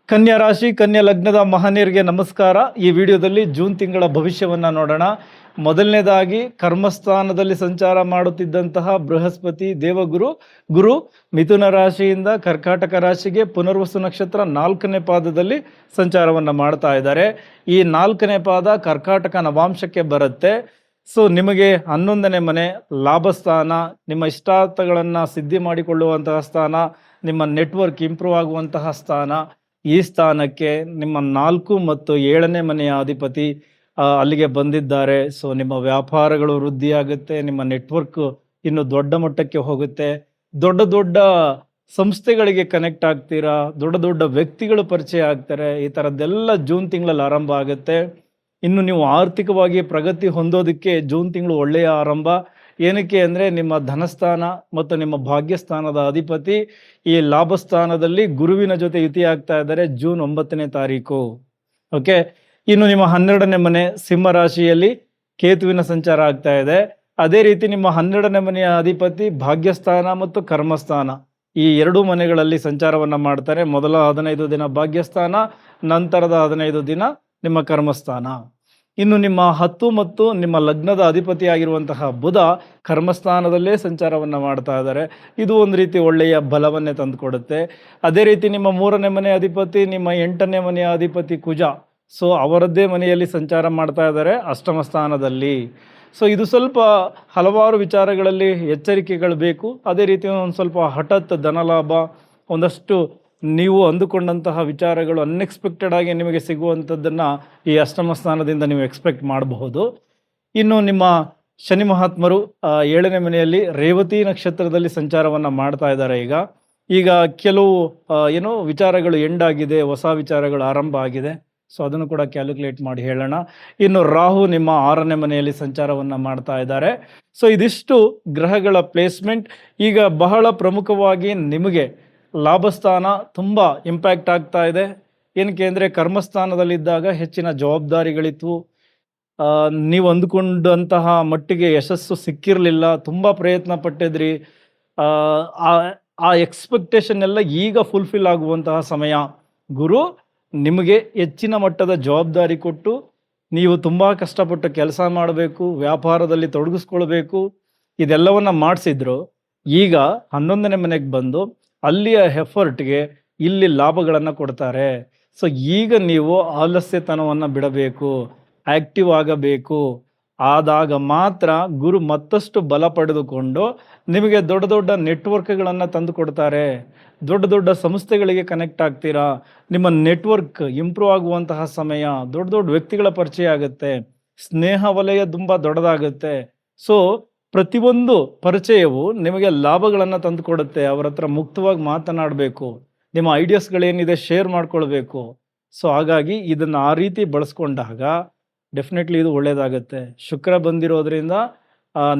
ಕನ್ಯಾ ರಾಶಿ ಕನ್ಯಾ ಲಗ್ನದ ಮಹನೀಯರಿಗೆ ನಮಸ್ಕಾರ. ಈ ವಿಡಿಯೋದಲ್ಲಿ ಜೂನ್ ತಿಂಗಳ ಭವಿಷ್ಯವನ್ನು ನೋಡೋಣ. ಮೊದಲನೇದಾಗಿ ಕರ್ಮಸ್ಥಾನದಲ್ಲಿ ಸಂಚಾರ ಮಾಡುತ್ತಿದ್ದಂತಹ ಬೃಹಸ್ಪತಿ ಗುರು ಮಿಥುನ ರಾಶಿಯಿಂದ ಕರ್ಕಾಟಕ ರಾಶಿಗೆ ಪುನರ್ವಸು ನಕ್ಷತ್ರ 4ನೇ ಪಾದದಲ್ಲಿ ಸಂಚಾರವನ್ನು ಮಾಡ್ತಾ ಇದ್ದಾರೆ. ಈ 4ನೇ ಪಾದ ಕರ್ಕಾಟಕ ನವಾಂಶಕ್ಕೆ ಬರುತ್ತೆ. ಸೊ ನಿಮಗೆ 11ನೇ ಮನೆ ಲಾಭಸ್ಥಾನ, ನಿಮ್ಮ ಇಷ್ಟಾರ್ಥಗಳನ್ನು ಸಿದ್ಧಿ ಮಾಡಿಕೊಳ್ಳುವಂತಹ ಸ್ಥಾನ, ನಿಮ್ಮ ನೆಟ್ವರ್ಕ್ ಇಂಪ್ರೂವ್ ಆಗುವಂತಹ ಸ್ಥಾನ. ಈ ಸ್ಥಾನಕ್ಕೆ ನಿಮ್ಮ 4 ಮತ್ತು 7ನೇ ಮನೆಯ ಅಧಿಪತಿ ಅಲ್ಲಿಗೆ ಬಂದಿದ್ದಾರೆ. ಸೊ ನಿಮ್ಮ ವ್ಯಾಪಾರಗಳು ವೃದ್ಧಿಯಾಗುತ್ತೆ, ನಿಮ್ಮ ನೆಟ್ವರ್ಕ್ ಇನ್ನು ದೊಡ್ಡ ಮಟ್ಟಕ್ಕೆ ಹೋಗುತ್ತೆ, ದೊಡ್ಡ ದೊಡ್ಡ ಸಂಸ್ಥೆಗಳಿಗೆ ಕನೆಕ್ಟ್ ಆಗ್ತೀರಾ, ದೊಡ್ಡ ದೊಡ್ಡ ವ್ಯಕ್ತಿಗಳು ಪರಿಚಯ ಆಗ್ತಾರೆ. ಈ ಥರದ್ದೆಲ್ಲ ಜೂನ್ ತಿಂಗಳಲ್ಲಿ ಆರಂಭ ಆಗುತ್ತೆ. ಇನ್ನು ನೀವು ಆರ್ಥಿಕವಾಗಿ ಪ್ರಗತಿ ಹೊಂದೋದಕ್ಕೆ ಜೂನ್ ತಿಂಗಳು ಒಳ್ಳೆಯ ಆರಂಭ. ಏನಕ್ಕೆ ಅಂದರೆ ನಿಮ್ಮ ಧನಸ್ಥಾನ ಮತ್ತು ನಿಮ್ಮ ಭಾಗ್ಯಸ್ಥಾನದ ಅಧಿಪತಿ ಈ ಲಾಭಸ್ಥಾನದಲ್ಲಿ ಗುರುವಿನ ಜೊತೆ ಯುತಿ ಆಗ್ತಾ ಇದ್ದಾರೆ ಜೂನ್ 9ನೇ ತಾರೀಕು. ಓಕೆ, ಇನ್ನು ನಿಮ್ಮ 12ನೇ ಮನೆ ಸಿಂಹ ರಾಶಿಯಲ್ಲಿ ಕೇತುವಿನ ಸಂಚಾರ ಆಗ್ತಾ ಇದೆ. ಅದೇ ರೀತಿ ನಿಮ್ಮ 12ನೇ ಮನೆಯ ಅಧಿಪತಿ ಭಾಗ್ಯಸ್ಥಾನ ಮತ್ತು ಕರ್ಮಸ್ಥಾನ ಈ 2 ಮನೆಗಳಲ್ಲಿ ಸಂಚಾರವನ್ನು ಮಾಡ್ತಾರೆ. ಮೊದಲ 15 ದಿನ ಭಾಗ್ಯಸ್ಥಾನ, ನಂತರದ 15 ದಿನ ನಿಮ್ಮ ಕರ್ಮಸ್ಥಾನ. ಇನ್ನು ನಿಮ್ಮ 10 ಮತ್ತು ನಿಮ್ಮ ಲಗ್ನದ ಅಧಿಪತಿಯಾಗಿರುವಂತಹ ಬುಧ ಕರ್ಮಸ್ಥಾನದಲ್ಲೇ ಸಂಚಾರವನ್ನು ಮಾಡ್ತಾ ಇದ್ದಾರೆ. ಇದು ಒಂದು ರೀತಿ ಒಳ್ಳೆಯ ಬಲವನ್ನೇ ತಂದುಕೊಡುತ್ತೆ. ಅದೇ ರೀತಿ ನಿಮ್ಮ 3ನೇ ಮನೆಯ ಅಧಿಪತಿ, ನಿಮ್ಮ 8ನೇ ಮನೆಯ ಅಧಿಪತಿ ಕುಜ, ಸೊ ಅವರದ್ದೇ ಮನೆಯಲ್ಲಿ ಸಂಚಾರ ಮಾಡ್ತಾ ಇದ್ದಾರೆ ಅಷ್ಟಮ ಸ್ಥಾನದಲ್ಲಿ. ಸೊ ಇದು ಸ್ವಲ್ಪ ಹಲವಾರು ವಿಚಾರಗಳಲ್ಲಿ ಎಚ್ಚರಿಕೆಗಳು ಬೇಕು. ಅದೇ ರೀತಿ ಒಂದು ಸ್ವಲ್ಪ ಹಠಾತ್ ಧನಲಾಭ, ಒಂದಷ್ಟು ನೀವು ಅಂದುಕೊಂಡಂತಹ ವಿಚಾರಗಳು ಅನ್ಎಕ್ಸ್ಪೆಕ್ಟೆಡ್ ಆಗಿ ನಿಮಗೆ ಸಿಗುವಂಥದ್ದನ್ನು ಈ ಅಷ್ಟಮ ಸ್ಥಾನದಿಂದ ನೀವು ಎಕ್ಸ್ಪೆಕ್ಟ್ ಮಾಡಬಹುದು. ಇನ್ನು ನಿಮ್ಮ ಶನಿ ಮಹಾತ್ಮರು 7ನೇ ಮನೆಯಲ್ಲಿ ರೇವತಿ ನಕ್ಷತ್ರದಲ್ಲಿ ಸಂಚಾರವನ್ನು ಮಾಡ್ತಾ ಇದ್ದಾರೆ. ಈಗ ಕೆಲವು ವಿಚಾರಗಳು ಎಂಡ್ ಆಗಿದೆ, ಹೊಸ ವಿಚಾರಗಳು ಆರಂಭ ಆಗಿದೆ. ಸೊ ಅದನ್ನು ಕೂಡ ಕ್ಯಾಲ್ಕುಲೇಟ್ ಮಾಡಿ ಹೇಳೋಣ. ಇನ್ನು ರಾಹು ನಿಮ್ಮ 6ನೇ ಮನೆಯಲ್ಲಿ ಸಂಚಾರವನ್ನು ಮಾಡ್ತಾ ಇದ್ದಾರೆ. ಸೊ ಇದಿಷ್ಟು ಗ್ರಹಗಳ ಪ್ಲೇಸ್ಮೆಂಟ್. ಈಗ ಬಹಳ ಪ್ರಮುಖವಾಗಿ ನಿಮಗೆ ಲಾಭಸ್ಥಾನ ತುಂಬ ಇಂಪ್ಯಾಕ್ಟ್ ಆಗ್ತಾ ಇದೆ. ಏನಕ್ಕೆ ಅಂದರೆ ಕರ್ಮಸ್ಥಾನದಲ್ಲಿದ್ದಾಗ ಹೆಚ್ಚಿನ ಜವಾಬ್ದಾರಿಗಳಿತ್ತು, ನೀವು ಅಂದುಕೊಂಡಂತಹ ಮಟ್ಟಿಗೆ ಯಶಸ್ಸು ಸಿಕ್ಕಿರಲಿಲ್ಲ, ತುಂಬ ಪ್ರಯತ್ನ ಪಟ್ಟಿದ್ರಿ. ಆ ಎಕ್ಸ್ಪೆಕ್ಟೇಷನ್ ಎಲ್ಲ ಈಗ ಫುಲ್ಫಿಲ್ ಆಗುವಂತಹ ಸಮಯ. ಗುರು ನಿಮಗೆ ಹೆಚ್ಚಿನ ಮಟ್ಟದ ಜವಾಬ್ದಾರಿ ಕೊಟ್ಟು ನೀವು ತುಂಬ ಕಷ್ಟಪಟ್ಟು ಕೆಲಸ ಮಾಡಬೇಕು, ವ್ಯಾಪಾರದಲ್ಲಿ ತೊಡಗಿಸ್ಕೊಳ್ಬೇಕು, ಇದೆಲ್ಲವನ್ನ ಮಾಡಿಸಿದ್ರು. ಈಗ 11ನೇ ಮನೆಗೆ ಬಂದು ಅಲ್ಲಿಯ ಎಫರ್ಟ್ಗೆ ಇಲ್ಲಿ ಲಾಭಗಳನ್ನು ಕೊಡ್ತಾರೆ. ಸೊ ಈಗ ನೀವು ಆಲಸ್ಯತನವನ್ನು ಬಿಡಬೇಕು, ಆಕ್ಟಿವ್ ಆಗಬೇಕು. ಆದಾಗ ಮಾತ್ರ ಗುರು ಮತ್ತಷ್ಟು ಬಲ ಪಡೆದುಕೊಂಡು ನಿಮಗೆ ದೊಡ್ಡ ದೊಡ್ಡ ನೆಟ್ವರ್ಕ್ಗಳನ್ನು ತಂದು ಕೊಡ್ತಾರೆ, ದೊಡ್ಡ ದೊಡ್ಡ ಸಂಸ್ಥೆಗಳಿಗೆ ಕನೆಕ್ಟ್ ಆಗ್ತೀರಾ, ನಿಮ್ಮ ನೆಟ್ವರ್ಕ್ ಇಂಪ್ರೂವ್ ಆಗುವಂತಹ ಸಮಯ, ದೊಡ್ಡ ದೊಡ್ಡ ವ್ಯಕ್ತಿಗಳ ಪರಿಚಯ ಆಗುತ್ತೆ, ಸ್ನೇಹ ವಲಯ ತುಂಬ ದೊಡ್ಡದಾಗುತ್ತೆ. ಸೊ ಪ್ರತಿಯೊಂದು ಪರಿಚಯವು ನಿಮಗೆ ಲಾಭಗಳನ್ನು ತಂದು ಕೊಡುತ್ತೆ. ಅವರ ಹತ್ರ ಮುಕ್ತವಾಗಿ ಮಾತನಾಡಬೇಕು, ನಿಮ್ಮ ಐಡಿಯಾಸ್ಗಳೇನಿದೆ ಶೇರ್ ಮಾಡ್ಕೊಳ್ಬೇಕು. ಸೊ ಹಾಗಾಗಿ ಇದನ್ನು ಆ ರೀತಿ ಬಳಸ್ಕೊಂಡಾಗ ಡೆಫಿನೆಟ್ಲಿ ಇದು ಒಳ್ಳೆಯದಾಗುತ್ತೆ. ಶುಕ್ರ ಬಂದಿರೋದ್ರಿಂದ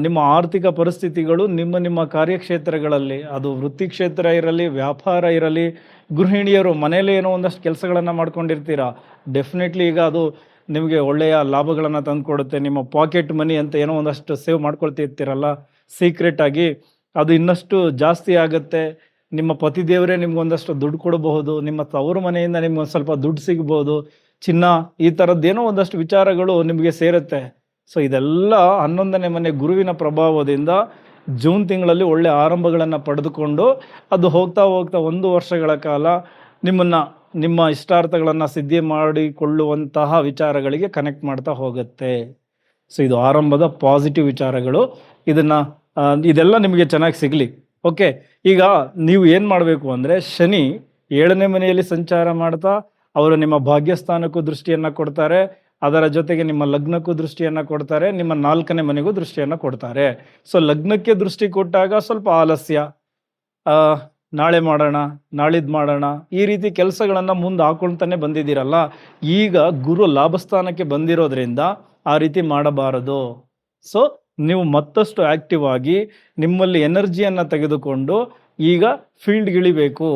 ನಿಮ್ಮ ಆರ್ಥಿಕ ಪರಿಸ್ಥಿತಿಗಳು ನಿಮ್ಮ ಕಾರ್ಯಕ್ಷೇತ್ರಗಳಲ್ಲಿ, ಅದು ವೃತ್ತಿ ಕ್ಷೇತ್ರ ಇರಲಿ, ವ್ಯಾಪಾರ ಇರಲಿ, ಗೃಹಿಣಿಯರು ಮನೆಯಲ್ಲೇ ಏನೋ ಒಂದಷ್ಟು ಕೆಲಸಗಳನ್ನು ಮಾಡ್ಕೊಂಡಿರ್ತೀರಾ, ಡೆಫಿನೆಟ್ಲಿ ಈಗ ಅದು ನಿಮಗೆ ಒಳ್ಳೆಯ ಲಾಭಗಳನ್ನು ತಂದುಕೊಡುತ್ತೆ. ನಿಮ್ಮ ಪಾಕೆಟ್ ಮನಿ ಅಂತ ಏನೋ ಒಂದಷ್ಟು ಸೇವ್ ಮಾಡ್ಕೊಳ್ತಿರ್ತೀರಲ್ಲ ಸೀಕ್ರೆಟ್ ಆಗಿ, ಅದು ಇನ್ನಷ್ಟು ಜಾಸ್ತಿ ಆಗುತ್ತೆ. ನಿಮ್ಮ ಪತಿದೇವರೇ ನಿಮ್ಗೊಂದಷ್ಟು ದುಡ್ಡು ಕೊಡಬಹುದು, ನಿಮ್ಮ ತವರು ಮನೆಯಿಂದ ನಿಮ್ಗೆ ಸ್ವಲ್ಪ ದುಡ್ಡು ಸಿಗ್ಬೋದು, ಚಿನ್ನ, ಈ ಥರದ್ದೇನೋ ಒಂದಷ್ಟು ವಿಚಾರಗಳು ನಿಮಗೆ ಸೇರುತ್ತೆ. ಸೊ ಇದೆಲ್ಲ 11ನೇ ಮನೆ ಗುರುವಿನ ಪ್ರಭಾವದಿಂದ ಜೂನ್ ತಿಂಗಳಲ್ಲಿ ಒಳ್ಳೆ ಆರಂಭಗಳನ್ನು ಪಡೆದುಕೊಂಡು ಅದು ಹೋಗ್ತಾ ಹೋಗ್ತಾ 1 ವರ್ಷಗಳ ಕಾಲ ನಿಮ್ಮ ಇಷ್ಟಾರ್ಥಗಳನ್ನು ಸಿದ್ಧಿ ಮಾಡಿಕೊಳ್ಳುವಂತಹ ವಿಚಾರಗಳಿಗೆ ಕನೆಕ್ಟ್ ಮಾಡ್ತಾ ಹೋಗುತ್ತೆ. ಸೊ ಇದು ಆರಂಭದ ಪಾಸಿಟಿವ್ ವಿಚಾರಗಳು. ಇದೆಲ್ಲ ನಿಮಗೆ ಚೆನ್ನಾಗಿ ಸಿಗಲಿ. ಓಕೆ, ಈಗ ನೀವು ಏನು ಮಾಡಬೇಕು ಅಂದರೆ, ಶನಿ 7ನೇ ಮನೆಯಲ್ಲಿ ಸಂಚಾರ ಮಾಡ್ತಾ ಅವರು ನಿಮ್ಮ ಭಾಗ್ಯಸ್ಥಾನಕ್ಕೂ ದೃಷ್ಟಿಯನ್ನು ಕೊಡ್ತಾರೆ, ಅದರ ಜೊತೆಗೆ ನಿಮ್ಮ ಲಗ್ನಕ್ಕೂ ದೃಷ್ಟಿಯನ್ನು ಕೊಡ್ತಾರೆ, ನಿಮ್ಮ 4ನೇ ಮನೆಗೂ ದೃಷ್ಟಿಯನ್ನು ಕೊಡ್ತಾರೆ. ಸೊ ಲಗ್ನಕ್ಕೆ ದೃಷ್ಟಿ ಕೊಟ್ಟಾಗ ಸ್ವಲ್ಪ ಆಲಸ್ಯ, ನಾಳೆ ಮಾಡೋಣ, ನಾಳಿದ್ದು ಮಾಡೋಣ, ಈ ರೀತಿ ಕೆಲಸಗಳನ್ನು ಮುಂದೆ ಹಾಕೊಳ್ತಾನೆ ಬಂದಿದ್ದೀರಲ್ಲ. ಈಗ ಗುರು ಲಾಭಸ್ಥಾನಕ್ಕೆ ಬಂದಿರೋದ್ರಿಂದ ಆ ರೀತಿ ಮಾಡಬಾರದು. ಸೊ ನೀವು ಮತ್ತಷ್ಟು ಆಕ್ಟಿವ್ ಆಗಿ ನಿಮ್ಮಲ್ಲಿ ಎನರ್ಜಿಯನ್ನು ತೆಗೆದುಕೊಂಡು ಈಗ ಫೀಲ್ಡ್ಗಿಳಿಬೇಕು.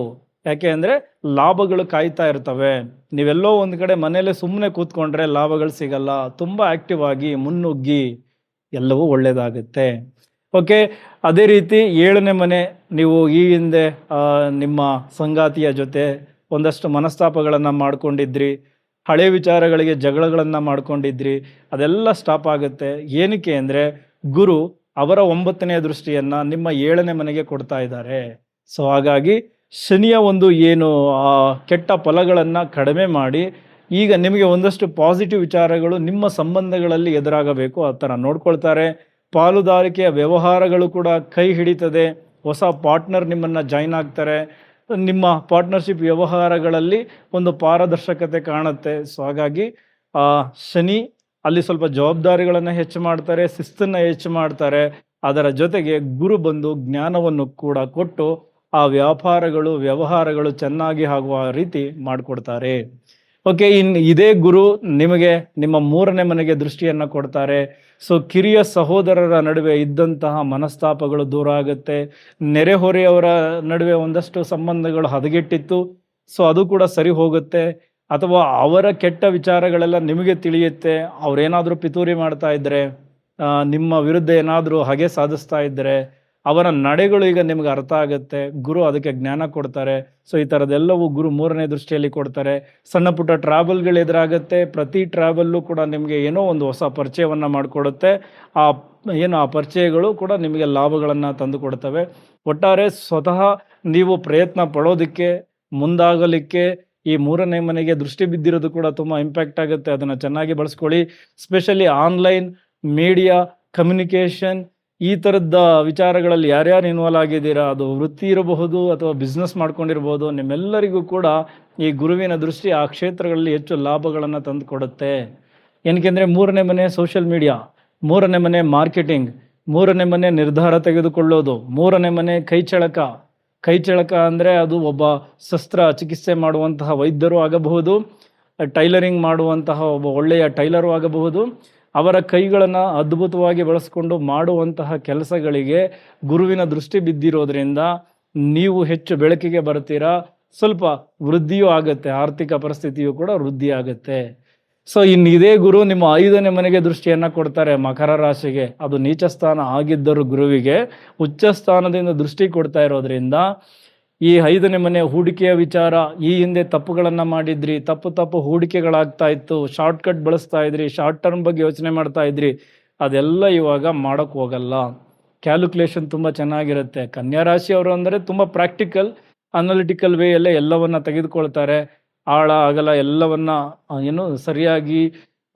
ಯಾಕೆ ಅಂದರೆ ಲಾಭಗಳು ಕಾಯ್ತಾ ಇರ್ತವೆ. ನೀವೆಲ್ಲೋ ಒಂದು ಕಡೆ ಮನೇಲೆ ಸುಮ್ಮನೆ ಕೂತ್ಕೊಂಡ್ರೆ ಲಾಭಗಳು ಸಿಗಲ್ಲ. ತುಂಬ ಆಕ್ಟಿವ್ ಆಗಿ ಮುನ್ನುಗ್ಗಿ, ಎಲ್ಲವೂ ಒಳ್ಳೆಯದಾಗುತ್ತೆ. ಓಕೆ, ಅದೇ ರೀತಿ 7ನೇ ಮನೆ, ನೀವು ಈ ಹಿಂದೆ ನಿಮ್ಮ ಸಂಗಾತಿಯ ಜೊತೆ ಒಂದಷ್ಟು ಮನಸ್ತಾಪಗಳನ್ನು ಮಾಡ್ಕೊಂಡಿದ್ರಿ, ಹಳೆ ವಿಚಾರಗಳಿಗೆ ಜಗಳಗಳನ್ನು ಮಾಡ್ಕೊಂಡಿದ್ರಿ, ಅದೆಲ್ಲ ಸ್ಟಾಪ್ ಆಗುತ್ತೆ. ಏನಕ್ಕೆ ಅಂದರೆ ಗುರು ಅವರ 9ನೇ ದೃಷ್ಟಿಯನ್ನು ನಿಮ್ಮ 7ನೇ ಮನೆಗೆ ಕೊಡ್ತಾ ಇದ್ದಾರೆ. ಸೊ ಹಾಗಾಗಿ ಶನಿಯ ಒಂದು ಏನು ಕೆಟ್ಟ ಫಲಗಳನ್ನು ಕಡಿಮೆ ಮಾಡಿ ಈಗ ನಿಮಗೆ ಒಂದಷ್ಟು ಪಾಸಿಟಿವ್ ವಿಚಾರಗಳು ನಿಮ್ಮ ಸಂಬಂಧಗಳಲ್ಲಿ ಎದುರಾಗಬೇಕು ಆ ಥರ ನೋಡ್ಕೊಳ್ತಾರೆ. ಪಾಲುದಾರಿಕೆಯ ವ್ಯವಹಾರಗಳು ಕೂಡ ಕೈ ಹಿಡಿತದೆ. ಹೊಸ ಪಾರ್ಟ್ನರ್ ನಿಮ್ಮನ್ನು ಜಾಯ್ನ್ ಆಗ್ತಾರೆ. ನಿಮ್ಮ ಪಾರ್ಟ್ನರ್ಶಿಪ್ ವ್ಯವಹಾರಗಳಲ್ಲಿ ಒಂದು ಪಾರದರ್ಶಕತೆ ಕಾಣುತ್ತೆ. ಸೊ ಹಾಗಾಗಿ ಶನಿ ಅಲ್ಲಿ ಸ್ವಲ್ಪ ಜವಾಬ್ದಾರಿಗಳನ್ನು ಹೆಚ್ಚು ಮಾಡ್ತಾರೆ, ಶಿಸ್ತನ್ನು ಹೆಚ್ಚು ಮಾಡ್ತಾರೆ. ಅದರ ಜೊತೆಗೆ ಗುರು ಬಂದು ಜ್ಞಾನವನ್ನು ಕೂಡ ಕೊಟ್ಟು ಆ ವ್ಯವಹಾರಗಳು ಚೆನ್ನಾಗಿ ಆಗುವ ರೀತಿ ಮಾಡಿಕೊಡ್ತಾರೆ. ಓಕೆ, ಇದೇ ಗುರು ನಿಮಗೆ ನಿಮ್ಮ 3ನೇ ಮನೆಗೆ ದೃಷ್ಟಿಯನ್ನು ಕೊಡ್ತಾರೆ. ಸೊ ಕಿರಿಯ ಸಹೋದರರ ನಡುವೆ ಇದ್ದಂತಹ ಮನಸ್ತಾಪಗಳು ದೂರ ಆಗುತ್ತೆ. ನೆರೆಹೊರೆಯವರ ನಡುವೆ ಒಂದಷ್ಟು ಸಂಬಂಧಗಳು ಹದಗೆಟ್ಟಿತ್ತು, ಸೊ ಅದು ಕೂಡ ಸರಿ ಹೋಗುತ್ತೆ. ಅಥವಾ ಅವರ ಕೆಟ್ಟ ವಿಚಾರಗಳೆಲ್ಲ ನಿಮಗೆ ತಿಳಿಯುತ್ತೆ. ಅವರೇನಾದರೂ ಪಿತೂರಿ ಮಾಡ್ತಾ ಇದ್ದರೆ, ನಿಮ್ಮ ವಿರುದ್ಧ ಏನಾದರೂ ಹಗೆ ಸಾಧಿಸ್ತಾ ಇದ್ದರೆ ಅವರ ನಡೆಗಳು ಈಗ ನಿಮ್ಗೆ ಅರ್ಥ ಆಗುತ್ತೆ. ಗುರು ಅದಕ್ಕೆ ಜ್ಞಾನ ಕೊಡ್ತಾರೆ. ಸೊ ಈ ಥರದ್ದೆಲ್ಲವೂ ಗುರು 3ನೇ ದೃಷ್ಟಿಯಲ್ಲಿ ಕೊಡ್ತಾರೆ. ಸಣ್ಣ ಪುಟ್ಟ ಟ್ರಾವೆಲ್ಗಳು ಎದುರಾಗುತ್ತೆ. ಪ್ರತಿ ಟ್ರಾವೆಲ್ಲು ಕೂಡ ನಿಮಗೆ ಏನೋ ಒಂದು ಹೊಸ ಪರಿಚಯವನ್ನು ಮಾಡಿಕೊಡುತ್ತೆ. ಆ ಪರಿಚಯಗಳು ಕೂಡ ನಿಮಗೆ ಲಾಭಗಳನ್ನು ತಂದು ಕೊಡ್ತವೆ. ಒಟ್ಟಾರೆ ಸ್ವತಃ ನೀವು ಪ್ರಯತ್ನ ಪಡೋದಕ್ಕೆ ಮುಂದಾಗಲಿಕ್ಕೆ ಈ 3ನೇ ಮನೆಗೆ ದೃಷ್ಟಿ ಬಿದ್ದಿರೋದು ಕೂಡ ತುಂಬ ಇಂಪ್ಯಾಕ್ಟ್ ಆಗುತ್ತೆ. ಅದನ್ನು ಚೆನ್ನಾಗಿ ಬಳಸ್ಕೊಳ್ಳಿ. ಸ್ಪೆಷಲಿ ಆನ್ಲೈನ್ ಮೀಡಿಯಾ ಕಮ್ಯುನಿಕೇಷನ್ ಈ ಥರದ ವಿಚಾರಗಳಲ್ಲಿ ಯಾರ್ಯಾರು ಇನ್ವಾಲ್ವ್ ಆಗಿದ್ದೀರಾ, ಅದು ವೃತ್ತಿ ಇರಬಹುದು ಅಥವಾ ಬಿಸ್ನೆಸ್ ಮಾಡ್ಕೊಂಡಿರ್ಬೋದು, ನಿಮ್ಮೆಲ್ಲರಿಗೂ ಕೂಡ ಈ ಗುರುವಿನ ದೃಷ್ಟಿ ಆ ಕ್ಷೇತ್ರಗಳಲ್ಲಿ ಹೆಚ್ಚು ಲಾಭಗಳನ್ನು ತಂದು ಕೊಡುತ್ತೆ. ಏನಕ್ಕೆಂದರೆ 3ನೇ ಮನೆ ಸೋಷಿಯಲ್ ಮೀಡಿಯಾ, 3ನೇ ಮನೆ ಮಾರ್ಕೆಟಿಂಗ್, 3ನೇ ಮನೆ ನಿರ್ಧಾರ ತೆಗೆದುಕೊಳ್ಳೋದು, 3ನೇ ಮನೆ ಕೈಚಳಕ ಅಂದರೆ ಅದು ಒಬ್ಬ ಚಿಕಿತ್ಸೆ ಮಾಡುವಂತಹ ವೈದ್ಯರು ಆಗಬಹುದು, ಟೈಲರಿಂಗ್ ಮಾಡುವಂತಹ ಒಬ್ಬ ಒಳ್ಳೆಯ ಟೈಲರು ಆಗಬಹುದು. ಅವರ ಕೈಗಳನ್ನು ಅದ್ಭುತವಾಗಿ ಬಳಸ್ಕೊಂಡು ಮಾಡುವಂತಹ ಕೆಲಸಗಳಿಗೆ ಗುರುವಿನ ದೃಷ್ಟಿ ಬಿದ್ದಿರೋದ್ರಿಂದ ನೀವು ಹೆಚ್ಚು ಬೆಳಕಿಗೆ ಬರ್ತೀರಾ. ಸ್ವಲ್ಪ ವೃದ್ಧಿಯೂ ಆಗುತ್ತೆ, ಆರ್ಥಿಕ ಪರಿಸ್ಥಿತಿಯು ಕೂಡ ವೃದ್ಧಿ ಆಗುತ್ತೆ. ಸೊ ಇದೇ ಗುರು ನಿಮ್ಮ 5ನೇ ಮನೆಗೆ ದೃಷ್ಟಿಯನ್ನು ಕೊಡ್ತಾರೆ, ಮಕರ ರಾಶಿಗೆ. ಅದು ನೀಚ ಸ್ಥಾನ ಆಗಿದ್ದರೂ ಗುರುವಿಗೆ ಉಚ್ಚ ಸ್ಥಾನದಿಂದ ದೃಷ್ಟಿ ಕೊಡ್ತಾ ಇರೋದ್ರಿಂದ ಈ 5ನೇ ಮನೆ ಹೂಡಿಕೆಯ ವಿಚಾರ, ಈ ಹಿಂದೆ ತಪ್ಪುಗಳನ್ನು ಮಾಡಿದ್ರಿ, ತಪ್ಪು ಹೂಡಿಕೆಗಳಾಗ್ತಾ ಇತ್ತು, ಶಾರ್ಟ್ಕಟ್ ಬಳಸ್ತಾ ಇದ್ರಿ, ಶಾರ್ಟ್ ಟರ್ಮ್ ಬಗ್ಗೆ ಯೋಚನೆ ಮಾಡ್ತಾ ಇದ್ರಿ, ಅದೆಲ್ಲ ಇವಾಗ ಮಾಡೋಕ್ಕೆ ಹೋಗಲ್ಲ. ಕ್ಯಾಲ್ಕುಲೇಷನ್ ತುಂಬ ಚೆನ್ನಾಗಿರುತ್ತೆ. ಕನ್ಯಾ ರಾಶಿಯವರು ಅಂದರೆ ತುಂಬ ಪ್ರಾಕ್ಟಿಕಲ್ ಅನಾಲಿಟಿಕಲ್ ವೇಯಲ್ಲೇ ಎಲ್ಲವನ್ನ ತೆಗೆದುಕೊಳ್ತಾರೆ. ಆಳ ಅಗಲ ಎಲ್ಲವನ್ನ ಸರಿಯಾಗಿ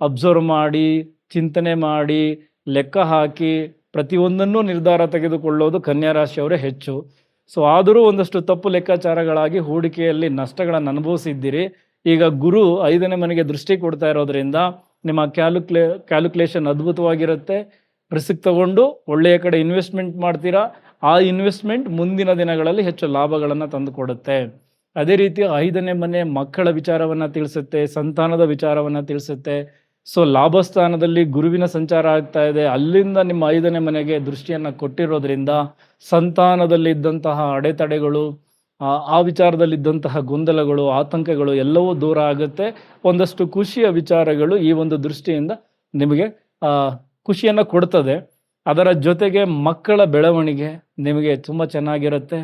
ಅಬ್ಸರ್ವ್ ಮಾಡಿ, ಚಿಂತನೆ ಮಾಡಿ, ಲೆಕ್ಕ ಹಾಕಿ ಪ್ರತಿಯೊಂದನ್ನು ನಿರ್ಧಾರ ತೆಗೆದುಕೊಳ್ಳೋದು ಕನ್ಯಾ ರಾಶಿಯವರೇ ಹೆಚ್ಚು. ಸೊ ಆದರೂ ಒಂದಷ್ಟು ತಪ್ಪು ಲೆಕ್ಕಾಚಾರಗಳಾಗಿ ಹೂಡಿಕೆಯಲ್ಲಿ ನಷ್ಟಗಳನ್ನು ಅನುಭವಿಸಿದ್ದೀರಿ. ಈಗ ಗುರು 5ನೇ ಮನೆಗೆ ದೃಷ್ಟಿ ಕೊಡ್ತಾ ಇರೋದ್ರಿಂದ ನಿಮ್ಮ ಕ್ಯಾಲ್ಕುಲೇಷನ್ ಅದ್ಭುತವಾಗಿರುತ್ತೆ. ರಿಸ್ಕ್ ತಗೊಂಡು ಒಳ್ಳೆಯ ಕಡೆ ಇನ್ವೆಸ್ಟ್ಮೆಂಟ್ ಮಾಡ್ತೀರಾ. ಆ ಇನ್ವೆಸ್ಟ್ಮೆಂಟ್ ಮುಂದಿನ ದಿನಗಳಲ್ಲಿ ಹೆಚ್ಚು ಲಾಭಗಳನ್ನು ತಂದುಕೊಡುತ್ತೆ. ಅದೇ ರೀತಿ 5ನೇ ಮನೆ ಮಕ್ಕಳ ವಿಚಾರವನ್ನು ತಿಳಿಸುತ್ತೆ, ಸಂತಾನದ ವಿಚಾರವನ್ನು ತಿಳಿಸುತ್ತೆ. ಸೊ ಲಾಭಸ್ಥಾನದಲ್ಲಿ ಗುರುವಿನ ಸಂಚಾರ ಆಗ್ತಾ ಇದೆ. ಅಲ್ಲಿಂದ ನಿಮ್ಮ 5ನೇ ಮನೆಗೆ ದೃಷ್ಟಿಯನ್ನು ಕೊಟ್ಟಿರೋದ್ರಿಂದ ಸಂತಾನದಲ್ಲಿದ್ದಂತಹ ಅಡೆತಡೆಗಳು, ಆ ವಿಚಾರದಲ್ಲಿದ್ದಂತಹ ಗೊಂದಲಗಳು, ಆತಂಕಗಳು ಎಲ್ಲವೂ ದೂರ ಆಗುತ್ತೆ. ಒಂದಷ್ಟು ಖುಷಿಯ ವಿಚಾರಗಳು ಈ ಒಂದು ದೃಷ್ಟಿಯಿಂದ ನಿಮಗೆ ಖುಷಿಯನ್ನು ಕೊಡ್ತದೆ. ಅದರ ಜೊತೆಗೆ ಮಕ್ಕಳ ಬೆಳವಣಿಗೆ ನಿಮಗೆ ತುಂಬ ಚೆನ್ನಾಗಿರುತ್ತೆ.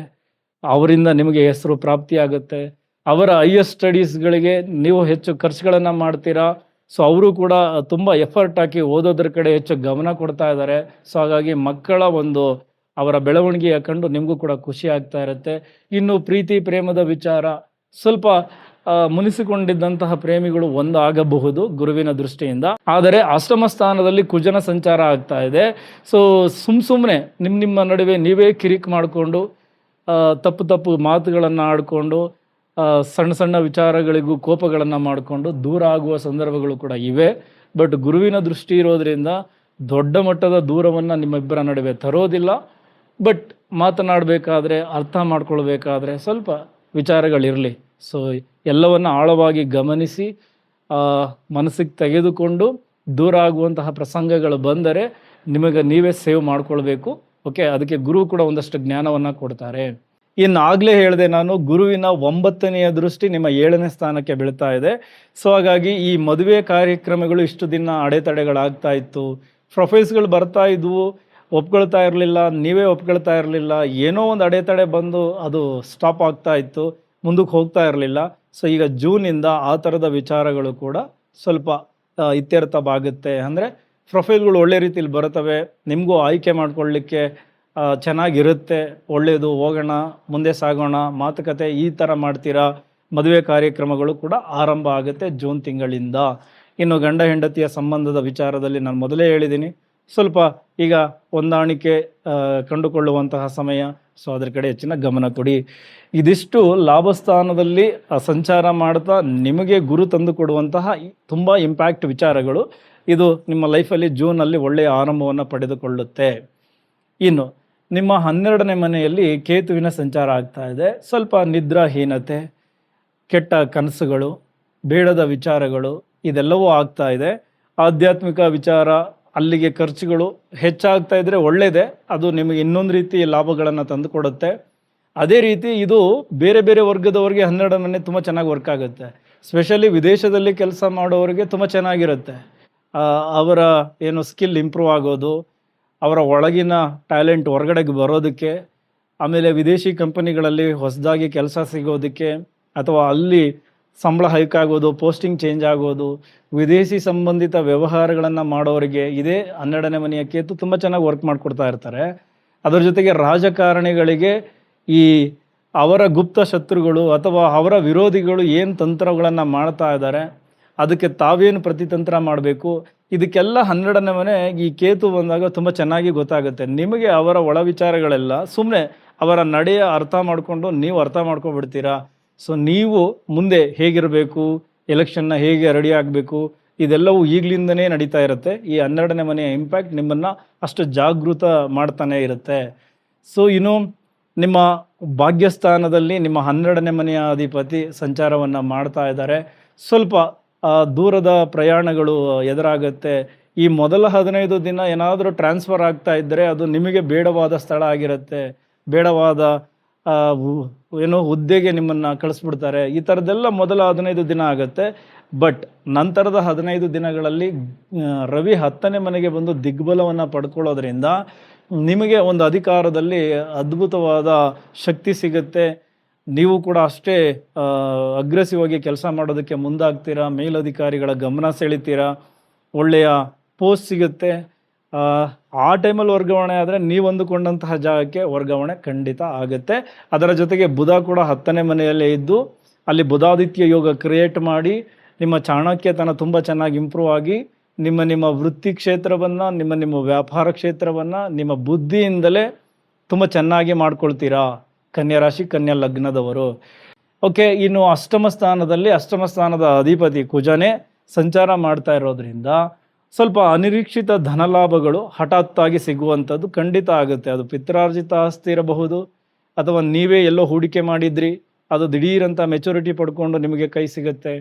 ಅವರಿಂದ ನಿಮಗೆ ಹೆಸರು ಪ್ರಾಪ್ತಿಯಾಗುತ್ತೆ. ಅವರ ಹೈಯರ್ ಸ್ಟಡೀಸ್ಗಳಿಗೆ ನೀವು ಹೆಚ್ಚು ಖರ್ಚುಗಳನ್ನು ಮಾಡ್ತೀರಾ. ಸೊ ಅವರು ಕೂಡ ತುಂಬ ಎಫರ್ಟ್ ಹಾಕಿ ಓದೋದ್ರ ಕಡೆ ಹೆಚ್ಚು ಗಮನ ಕೊಡ್ತಾ ಇದ್ದಾರೆ. ಸೊ ಹಾಗಾಗಿ ಮಕ್ಕಳ ಅವರ ಬೆಳವಣಿಗೆಯ ಕಂಡು ನಿಮಗೂ ಕೂಡ ಖುಷಿ ಆಗ್ತಾ ಇರುತ್ತೆ. ಇನ್ನು ಪ್ರೀತಿ ಪ್ರೇಮದ ವಿಚಾರ, ಸ್ವಲ್ಪ ಮುನಿಸಿಕೊಂಡಿದ್ದಂತಹ ಪ್ರೇಮಿಗಳು ಒಂದಾಗಬಹುದು ಗುರುವಿನ ದೃಷ್ಟಿಯಿಂದ. ಆದರೆ ಅಷ್ಟಮ ಸ್ಥಾನದಲ್ಲಿ ಕುಜನ ಸಂಚಾರ ಆಗ್ತಾ ಇದೆ. ಸೊ ಸುಮ್ಮನೆ ನಿಮ್ಮ ನಡುವೆ ನೀವೇ ಕಿರಿಕ್ ಮಾಡಿಕೊಂಡು ತಪ್ಪು ಮಾತುಗಳನ್ನು ಆಡಿಕೊಂಡು ಸಣ್ಣ ವಿಚಾರಗಳಿಗೂ ಕೋಪಗಳನ್ನು ಮಾಡಿಕೊಂಡು ದೂರ ಆಗುವ ಸಂದರ್ಭಗಳು ಕೂಡ ಇವೆ. ಬಟ್ ಗುರುವಿನ ದೃಷ್ಟಿ ಇರೋದ್ರಿಂದ ದೊಡ್ಡ ಮಟ್ಟದ ದೂರವನ್ನು ನಿಮ್ಮಿಬ್ಬರ ನಡುವೆ ತರೋದಿಲ್ಲ. ಬಟ್ ಮಾತನಾಡಬೇಕಾದ್ರೆ, ಅರ್ಥ ಮಾಡ್ಕೊಳ್ಬೇಕಾದ್ರೆ ಸ್ವಲ್ಪ ವಿಚಾರಗಳಿರಲಿ. ಸೊ ಎಲ್ಲವನ್ನು ಆಳವಾಗಿ ಗಮನಿಸಿ ಮನಸ್ಸಿಗೆ ತೆಗೆದುಕೊಂಡು ದೂರ ಆಗುವಂತಹ ಪ್ರಸಂಗಗಳು ಬಂದರೆ ನಿಮಗೆ ನೀವೇ ಸೇವ್ ಮಾಡ್ಕೊಳ್ಬೇಕು. ಓಕೆ, ಅದಕ್ಕೆ ಗುರು ಕೂಡ ಒಂದಷ್ಟು ಜ್ಞಾನವನ್ನು ಕೊಡ್ತಾರೆ. ಆಗಲೇ ಹೇಳಿದೆ ನಾನು, ಗುರುವಿನ 9ನೇ ದೃಷ್ಟಿ ನಿಮ್ಮ 7ನೇ ಸ್ಥಾನಕ್ಕೆ ಬೀಳ್ತಾ ಇದೆ. ಸೊ ಹಾಗಾಗಿ ಈ ಮದುವೆ ಕಾರ್ಯಕ್ರಮಗಳು ಇಷ್ಟು ದಿನ ಅಡೆತಡೆಗಳಾಗ್ತಾ ಇತ್ತು, ಪ್ರೊಫೈಲ್ಸ್ಗಳು ಬರ್ತಾ ಇದ್ವು, ಒಪ್ಕೊಳ್ತಾ ಇರಲಿಲ್ಲ, ನೀವೇ ಒಪ್ಕೊಳ್ತಾ ಇರಲಿಲ್ಲ, ಏನೋ ಒಂದು ಅಡೆತಡೆ ಬಂದು ಅದು ಸ್ಟಾಪ್ ಆಗ್ತಾ ಇತ್ತು, ಮುಂದಕ್ಕೆ ಹೋಗ್ತಾ ಇರಲಿಲ್ಲ. ಸೊ ಈಗ ಜೂನಿಂದ ಆ ಥರದ ವಿಚಾರಗಳು ಕೂಡ ಸ್ವಲ್ಪ ಇತ್ಯರ್ಥವಾಗುತ್ತೆ. ಅಂದರೆ ಪ್ರೊಫೈಲ್ಗಳು ಒಳ್ಳೆ ರೀತಿಯಲ್ಲಿ ಬರುತ್ತವೆ, ನಿಮಗೂ ಆಯ್ಕೆ ಮಾಡ್ಕೊಳ್ಳಿಕ್ಕೆ ಚೆನ್ನಾಗಿರುತ್ತೆ, ಒಳ್ಳೆಯದು, ಹೋಗೋಣ, ಮುಂದೆ ಸಾಗೋಣ, ಮಾತುಕತೆ ಈ ಥರ ಮಾಡ್ತೀರಾ. ಮದುವೆ ಕಾರ್ಯಕ್ರಮಗಳು ಕೂಡ ಆರಂಭ ಆಗುತ್ತೆ ಜೂನ್ ತಿಂಗಳಿಂದ. ಇನ್ನು ಗಂಡ ಹೆಂಡತಿಯ ಸಂಬಂಧದ ವಿಚಾರದಲ್ಲಿ ನಾನು ಮೊದಲೇ ಹೇಳಿದ್ದೀನಿ, ಸ್ವಲ್ಪ ಈಗ ಹೊಂದಾಣಿಕೆ ಕಂಡುಕೊಳ್ಳುವಂತಹ ಸಮಯ. ಸೊ ಅದರ ಕಡೆ ಹೆಚ್ಚಿನ ಗಮನ ಕೊಡಿ. ಇದಿಷ್ಟು ಲಾಭಸ್ಥಾನದಲ್ಲಿ ಸಂಚಾರ ಮಾಡ್ತಾ ನಿಮಗೆ ಗುರು ತಂದು ಕೊಡುವಂತಹ ತುಂಬ ಇಂಪ್ಯಾಕ್ಟ್ ವಿಚಾರಗಳು. ಇದು ನಿಮ್ಮ ಲೈಫಲ್ಲಿ ಜೂನಲ್ಲಿ ಒಳ್ಳೆಯ ಆರಂಭವನ್ನು ಪಡೆದುಕೊಳ್ಳುತ್ತೆ. ಇನ್ನು ನಿಮ್ಮ 12ನೇ ಮನೆಯಲ್ಲಿ ಕೇತುವಿನ ಸಂಚಾರ ಆಗ್ತಾ ಇದೆ. ಸ್ವಲ್ಪ ನಿದ್ರಾಹೀನತೆ, ಕೆಟ್ಟ ಕನಸುಗಳು, ಬೇಡದ ವಿಚಾರಗಳು ಇದೆಲ್ಲವೂ ಆಗ್ತಾ ಇದೆ. ಆಧ್ಯಾತ್ಮಿಕ ವಿಚಾರ, ಅಲ್ಲಿಗೆ ಖರ್ಚುಗಳು ಹೆಚ್ಚಾಗ್ತಾ ಇದ್ದರೆ ಒಳ್ಳೆಯದೇ, ಅದು ನಿಮಗೆ ಇನ್ನೊಂದು ರೀತಿ ಲಾಭಗಳನ್ನು ತಂದುಕೊಡುತ್ತೆ. ಅದೇ ರೀತಿ ಇದು ಬೇರೆ ಬೇರೆ ವರ್ಗದವರಿಗೆ 12 ಮನೆ ತುಂಬ ಚೆನ್ನಾಗಿ ವರ್ಕ್ ಆಗುತ್ತೆ. ಸ್ಪೆಷಲಿ ವಿದೇಶದಲ್ಲಿ ಕೆಲಸ ಮಾಡೋರಿಗೆ ತುಂಬ ಚೆನ್ನಾಗಿರುತ್ತೆ. ಅವರ ಏನು ಸ್ಕಿಲ್ ಇಂಪ್ರೂವ್ ಆಗೋದು, ಅವರ ಒಳಗಿನ ಟ್ಯಾಲೆಂಟ್ ಹೊರಗಡೆಗೆ ಬರೋದಕ್ಕೆ, ಆಮೇಲೆ ವಿದೇಶಿ ಕಂಪನಿಗಳಲ್ಲಿ ಹೊಸದಾಗಿ ಕೆಲಸ ಸಿಗೋದಕ್ಕೆ, ಅಥವಾ ಅಲ್ಲಿ ಸಂಬಳ ಹೈಕ್ ಆಗೋದು, ಪೋಸ್ಟಿಂಗ್ ಚೇಂಜ್ ಆಗೋದು, ವಿದೇಶಿ ಸಂಬಂಧಿತ ವ್ಯವಹಾರಗಳನ್ನು ಮಾಡೋರಿಗೆ ಇದೇ 12ನೇ ಮನೆಯ ಕೇತು ತುಂಬ ಚೆನ್ನಾಗಿ ವರ್ಕ್ ಮಾಡಿಕೊಡ್ತಾ ಇರ್ತಾರೆ. ಅದರ ಜೊತೆಗೆ ರಾಜಕಾರಣಿಗಳಿಗೆ ಈ ಅವರ ಗುಪ್ತ ಶತ್ರುಗಳು ಅಥವಾ ಅವರ ವಿರೋಧಿಗಳು ಏನು ತಂತ್ರಗಳನ್ನು ಮಾಡ್ತಾ ಇದ್ದಾರೆ, ಅದಕ್ಕೆ ತಾವೇನು ಪ್ರತಿತಂತ್ರ ಮಾಡಬೇಕು, ಇದಕ್ಕೆಲ್ಲ 12ನೇ ಮನೆ ಈ ಕೇತು ಬಂದಾಗ ತುಂಬ ಚೆನ್ನಾಗಿ ಗೊತ್ತಾಗುತ್ತೆ. ನಿಮಗೆ ಅವರ ಒಳ ವಿಚಾರಗಳೆಲ್ಲ ಸುಮ್ಮನೆ ಅವರ ನಡೆಯ ಅರ್ಥ ಮಾಡಿಕೊಂಡು ನೀವು ಅರ್ಥ ಮಾಡ್ಕೊಬಿಡ್ತೀರಾ. ಸೊ ನೀವು ಮುಂದೆ ಹೇಗಿರಬೇಕು, ಎಲೆಕ್ಷನ್ನ ಹೇಗೆ ರೆಡಿ ಆಗಬೇಕು, ಇದೆಲ್ಲವೂ ಈಗಲಿಂದನೇ ನಡೀತಾ ಇರುತ್ತೆ. ಈ 12ನೇ ಮನೆಯ ಇಂಪ್ಯಾಕ್ಟ್ ನಿಮ್ಮನ್ನು ಅಷ್ಟು ಜಾಗೃತ ಮಾಡ್ತಾನೆ ಇರುತ್ತೆ. ಸೊ ಇನ್ನು ನಿಮ್ಮ ಭಾಗ್ಯಸ್ಥಾನದಲ್ಲಿ ನಿಮ್ಮ 12ನೇ ಮನೆಯ ಅಧಿಪತಿ ಸಂಚಾರವನ್ನು ಮಾಡ್ತಾ ಇದ್ದಾರೆ. ಸ್ವಲ್ಪ ದೂರದ ಪ್ರಯಾಣಗಳು ಎದುರಾಗುತ್ತೆ. ಈ ಮೊದಲ 15 ದಿನ ಏನಾದರೂ ಟ್ರಾನ್ಸ್ಫರ್ ಆಗ್ತಾ ಇದ್ದರೆ ಅದು ನಿಮಗೆ ಬೇಡವಾದ ಸ್ಥಳ ಆಗಿರುತ್ತೆ, ಬೇಡವಾದ ಏನೋ ಹುದ್ದೆಗೆ ನಿಮ್ಮನ್ನು ಕಳಿಸ್ಬಿಡ್ತಾರೆ. ಈ ಥರದ್ದೆಲ್ಲ ಮೊದಲ 15 ದಿನ ಆಗುತ್ತೆ. ಬಟ್ ನಂತರದ 15 ದಿನಗಳಲ್ಲಿ ರವಿ 10ನೇ ಮನೆಗೆ ಬಂದು ದಿಗ್ಬಲವನ್ನು ಪಡ್ಕೊಳ್ಳೋದ್ರಿಂದ ನಿಮಗೆ ಒಂದು ಅಧಿಕಾರದಲ್ಲಿ ಅದ್ಭುತವಾದ ಶಕ್ತಿ ಸಿಗುತ್ತೆ. ನೀವು ಕೂಡ ಅಷ್ಟೇ ಅಗ್ರೆಸಿವ್ ಆಗಿ ಕೆಲಸ ಮಾಡೋದಕ್ಕೆ ಮುಂದಾಗ್ತೀರಾ, ಮೇಲಧಿಕಾರಿಗಳ ಗಮನ ಸೆಳಿತೀರಾ, ಒಳ್ಳೆಯ ಪೋಸ್ಟ್ ಸಿಗುತ್ತೆ. ಆ ಟೈಮಲ್ಲಿ ವರ್ಗಾವಣೆ ಆದರೆ ನೀವು ಅಂದುಕೊಂಡಂತಹ ಜಾಗಕ್ಕೆ ವರ್ಗಾವಣೆ ಖಂಡಿತ ಆಗುತ್ತೆ. ಅದರ ಜೊತೆಗೆ ಬುಧ ಕೂಡ 10ನೇ ಮನೆಯಲ್ಲೇ ಇದ್ದು ಅಲ್ಲಿ ಬುಧಾದಿತ್ಯ ಯೋಗ ಕ್ರಿಯೇಟ್ ಮಾಡಿ ನಿಮ್ಮ ಚಾಣಕ್ಯತನ ತುಂಬ ಚೆನ್ನಾಗಿ ಇಂಪ್ರೂವ್ ಆಗಿ ನಿಮ್ಮ ವೃತ್ತಿ ಕ್ಷೇತ್ರವನ್ನು, ನಿಮ್ಮ ವ್ಯಾಪಾರ ಕ್ಷೇತ್ರವನ್ನು ನಿಮ್ಮ ಬುದ್ಧಿಯಿಂದಲೇ ತುಂಬ ಚೆನ್ನಾಗಿ ಮಾಡ್ಕೊಳ್ತೀರಾ. ಕನ್ಯಾ ರಾಶಿ, ಕನ್ಯಾ ಲಗ್ನದವರು. ಓಕೆ, ಇನ್ನು ಅಷ್ಟಮ ಸ್ಥಾನದ ಅಧಿಪತಿ ಕುಜನೇ ಸಂಚಾರ ಮಾಡ್ತಾ ಇರೋದ್ರಿಂದ ಸ್ವಲ್ಪ ಅನಿರೀಕ್ಷಿತ ಧನಲಾಭಗಳು ಹಠಾತ್ತಾಗಿ ಸಿಗುವಂಥದ್ದು ಖಂಡಿತ ಆಗುತ್ತೆ. ಅದು ಪಿತ್ರಾರ್ಜಿತ ಆಸ್ತಿ ಇರಬಹುದು, ಅಥವಾ ನೀವೇ ಎಲ್ಲೋ ಹೂಡಿಕೆ ಮಾಡಿದ್ರಿ, ಅದು ದಿಢೀರಂತ ಮೆಚುರಿಟಿ ಪಡ್ಕೊಂಡು ನಿಮಗೆ ಕೈ ಸಿಗುತ್ತೆ.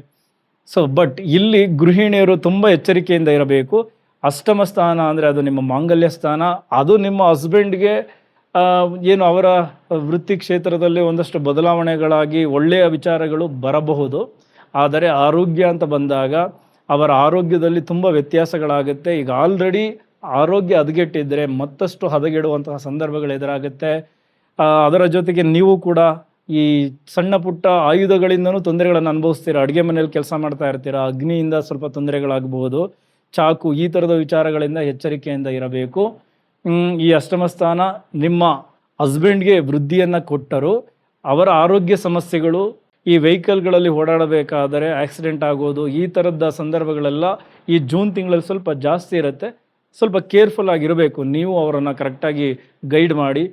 ಸೊ ಬಟ್ ಇಲ್ಲಿ ಗೃಹಿಣಿಯರು ತುಂಬ ಎಚ್ಚರಿಕೆಯಿಂದ ಇರಬೇಕು. ಅಷ್ಟಮ ಸ್ಥಾನ ಅಂದರೆ ಅದು ನಿಮ್ಮ ಮಾಂಗಲ್ಯ ಸ್ಥಾನ. ಅದು ನಿಮ್ಮ ಹಸ್ಬೆಂಡ್ಗೆ ಏನು ಅವರ ವೃತ್ತಿ ಕ್ಷೇತ್ರದಲ್ಲಿ ಒಂದಷ್ಟು ಬದಲಾವಣೆಗಳಾಗಿ ಒಳ್ಳೆಯ ವಿಚಾರಗಳು ಬರಬಹುದು. ಆದರೆ ಆರೋಗ್ಯ ಅಂತ ಬಂದಾಗ ಅವರ ಆರೋಗ್ಯದಲ್ಲಿ ತುಂಬ ವ್ಯತ್ಯಾಸಗಳಾಗುತ್ತೆ. ಈಗ ಆಲ್ರೆಡಿ ಆರೋಗ್ಯ ಹದಗೆಟ್ಟಿದ್ದರೆ ಮತ್ತಷ್ಟು ಹದಗೆಡುವಂತಹ ಸಂದರ್ಭಗಳು ಎದುರಾಗುತ್ತೆ. ಅದರ ಜೊತೆಗೆ ನೀವು ಕೂಡ ಈ ಸಣ್ಣ ಪುಟ್ಟ ಆಯುಧಗಳಿಂದನೂ ತೊಂದರೆಗಳನ್ನು ಅನುಭವಿಸ್ತೀರಾ. ಅಡುಗೆ ಮನೆಯಲ್ಲಿ ಕೆಲಸ ಮಾಡ್ತಾ ಇರ್ತೀರಾ, ಅಗ್ನಿಯಿಂದ ಸ್ವಲ್ಪ ತೊಂದರೆಗಳಾಗಬಹುದು, ಚಾಕು, ಈ ಥರದ ವಿಚಾರಗಳಿಂದ ಎಚ್ಚರಿಕೆಯಿಂದ ಇರಬೇಕು. ಈ ಅಷ್ಟಮ ಸ್ಥಾನ ನಿಮ್ಮ ಹಸ್ಬೆಂಡ್ಗೆ ವೃದ್ಧಿಯನ್ನು ಕೊಟ್ಟರು. ಅವರ ಆರೋಗ್ಯ ಸಮಸ್ಯೆಗಳು, ಈ ವೆಹಿಕಲ್ಗಳಲ್ಲಿ ಓಡಾಡಬೇಕಾದರೆ ಆಕ್ಸಿಡೆಂಟ್ ಆಗೋದು, ಈ ಥರದ ಸಂದರ್ಭಗಳೆಲ್ಲ ಈ ಜೂನ್ ತಿಂಗಳಲ್ಲಿ ಸ್ವಲ್ಪ ಜಾಸ್ತಿ ಇರುತ್ತೆ. ಸ್ವಲ್ಪ ಕೇರ್ಫುಲ್ ಆಗಿರಬೇಕು. ನೀವು ಅವರನ್ನು ಕರೆಕ್ಟಾಗಿ ಗೈಡ್ ಮಾಡಿ,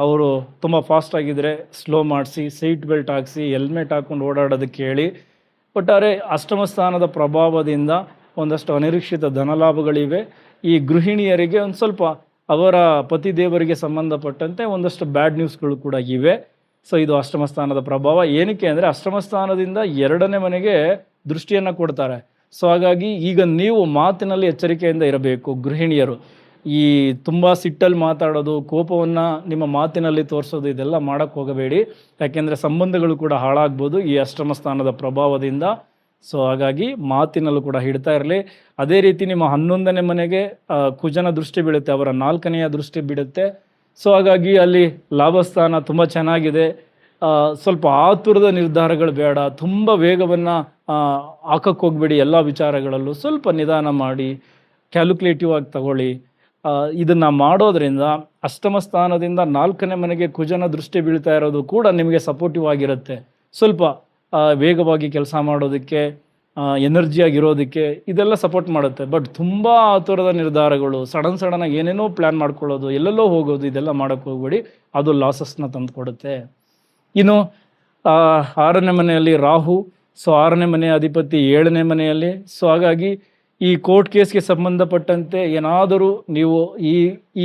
ಅವರು ತುಂಬ ಫಾಸ್ಟ್ ಆಗಿದ್ದರೆ ಸ್ಲೋ ಮಾಡಿಸಿ, ಸೀಟ್ ಬೆಲ್ಟ್ ಹಾಕಿಸಿ, ಹೆಲ್ಮೆಟ್ ಹಾಕ್ಕೊಂಡು ಓಡಾಡೋದಕ್ಕೆ ಹೇಳಿ. ಒಟ್ಟಾರೆ ಅಷ್ಟಮ ಸ್ಥಾನದ ಪ್ರಭಾವದಿಂದ ಒಂದಷ್ಟು ಅನಿರೀಕ್ಷಿತ ಧನಲಾಭಗಳಿವೆ. ಈ ಗೃಹಿಣಿಯರಿಗೆ ಒಂದು ಸ್ವಲ್ಪ ಅವರ ಪತಿದೇವರಿಗೆ ಸಂಬಂಧಪಟ್ಟಂತೆ ಒಂದಷ್ಟು ಬ್ಯಾಡ್ ನ್ಯೂಸ್ಗಳು ಕೂಡ ಇವೆ. ಸೊ ಇದು ಅಷ್ಟಮ ಸ್ಥಾನದ ಪ್ರಭಾವ. ಏನಕ್ಕೆ ಅಂದರೆ ಅಷ್ಟಮ ಸ್ಥಾನದಿಂದ 2ನೇ ಮನೆಗೆ ದೃಷ್ಟಿಯನ್ನು ಕೊಡ್ತಾರೆ. ಸೊ ಹಾಗಾಗಿ ಈಗ ನೀವು ಮಾತಿನಲ್ಲಿ ಎಚ್ಚರಿಕೆಯಿಂದ ಇರಬೇಕು. ಗೃಹಿಣಿಯರು ಈ ತುಂಬ ಸಿಟ್ಟಲ್ಲಿ ಮಾತಾಡೋದು, ಕೋಪವನ್ನು ನಿಮ್ಮ ಮಾತಿನಲ್ಲಿ ತೋರಿಸೋದು, ಇದೆಲ್ಲ ಮಾಡೋಕ್ಕೆ ಹೋಗಬೇಡಿ. ಯಾಕೆಂದರೆ ಸಂಬಂಧಗಳು ಕೂಡ ಹಾಳಾಗ್ಬೋದು ಈ ಅಷ್ಟಮ ಸ್ಥಾನದ ಪ್ರಭಾವದಿಂದ. ಸೊ ಹಾಗಾಗಿ ಮಾತಿನಲ್ಲೂ ಕೂಡ ಹಿಡ್ತಾ ಇರಲಿ. ಅದೇ ರೀತಿ ನಿಮ್ಮ 11ನೇ ಮನೆಗೆ ಕುಜನ ದೃಷ್ಟಿ ಬೀಳುತ್ತೆ, ಅವರ 4ನೇಯ ದೃಷ್ಟಿ ಬೀಳುತ್ತೆ. ಸೊ ಹಾಗಾಗಿ ಅಲ್ಲಿ ಲಾಭಸ್ಥಾನ ತುಂಬ ಚೆನ್ನಾಗಿದೆ. ಸ್ವಲ್ಪ ಆತುರದ ನಿರ್ಧಾರಗಳು ಬೇಡ, ತುಂಬ ವೇಗವನ್ನು ಹಾಕಕ್ಕೆ ಹೋಗ್ಬೇಡಿ. ಎಲ್ಲ ವಿಚಾರಗಳಲ್ಲೂ ಸ್ವಲ್ಪ ನಿಧಾನ ಮಾಡಿ, ಕ್ಯಾಲ್ಕುಲೇಟಿವ್ ಆಗಿ ತಗೊಳ್ಳಿ. ಇದನ್ನು ಮಾಡೋದ್ರಿಂದ ಅಷ್ಟಮ ಸ್ಥಾನದಿಂದ 4ನೇ ಮನೆಗೆ ಕುಜನ ದೃಷ್ಟಿ ಬೀಳ್ತಾ ಇರೋದು ಕೂಡ ನಿಮಗೆ ಸಪೋರ್ಟಿವ್ ಆಗಿರುತ್ತೆ. ಸ್ವಲ್ಪ ವೇಗವಾಗಿ ಕೆಲಸ ಮಾಡೋದಕ್ಕೆ, ಎನರ್ಜಿಯಾಗಿರೋದಕ್ಕೆ ಇದೆಲ್ಲ ಸಪೋರ್ಟ್ ಮಾಡುತ್ತೆ. ಬಟ್ ತುಂಬ ಆತುರದ ನಿರ್ಧಾರಗಳು, ಸಡನ್ನಾಗಿ ಏನೇನೋ ಪ್ಲ್ಯಾನ್ ಮಾಡ್ಕೊಳ್ಳೋದು, ಎಲ್ಲೆಲ್ಲೋ ಹೋಗೋದು, ಇದೆಲ್ಲ ಮಾಡೋಕ್ಕೆ ಹೋಗ್ಬೇಡಿ. ಅದು ಲಾಸಸ್ನ ತಂದು ಕೊಡುತ್ತೆ. ಇನ್ನು 6ನೇ ಮನೆಯಲ್ಲಿ ರಾಹು, ಸೊ 6ನೇ ಮನೆಯ ಅಧಿಪತಿ 7ನೇ ಮನೆಯಲ್ಲಿ. ಸೊ ಹಾಗಾಗಿ ಈ ಕೋರ್ಟ್ ಕೇಸ್ಗೆ ಸಂಬಂಧಪಟ್ಟಂತೆ ಏನಾದರೂ ನೀವು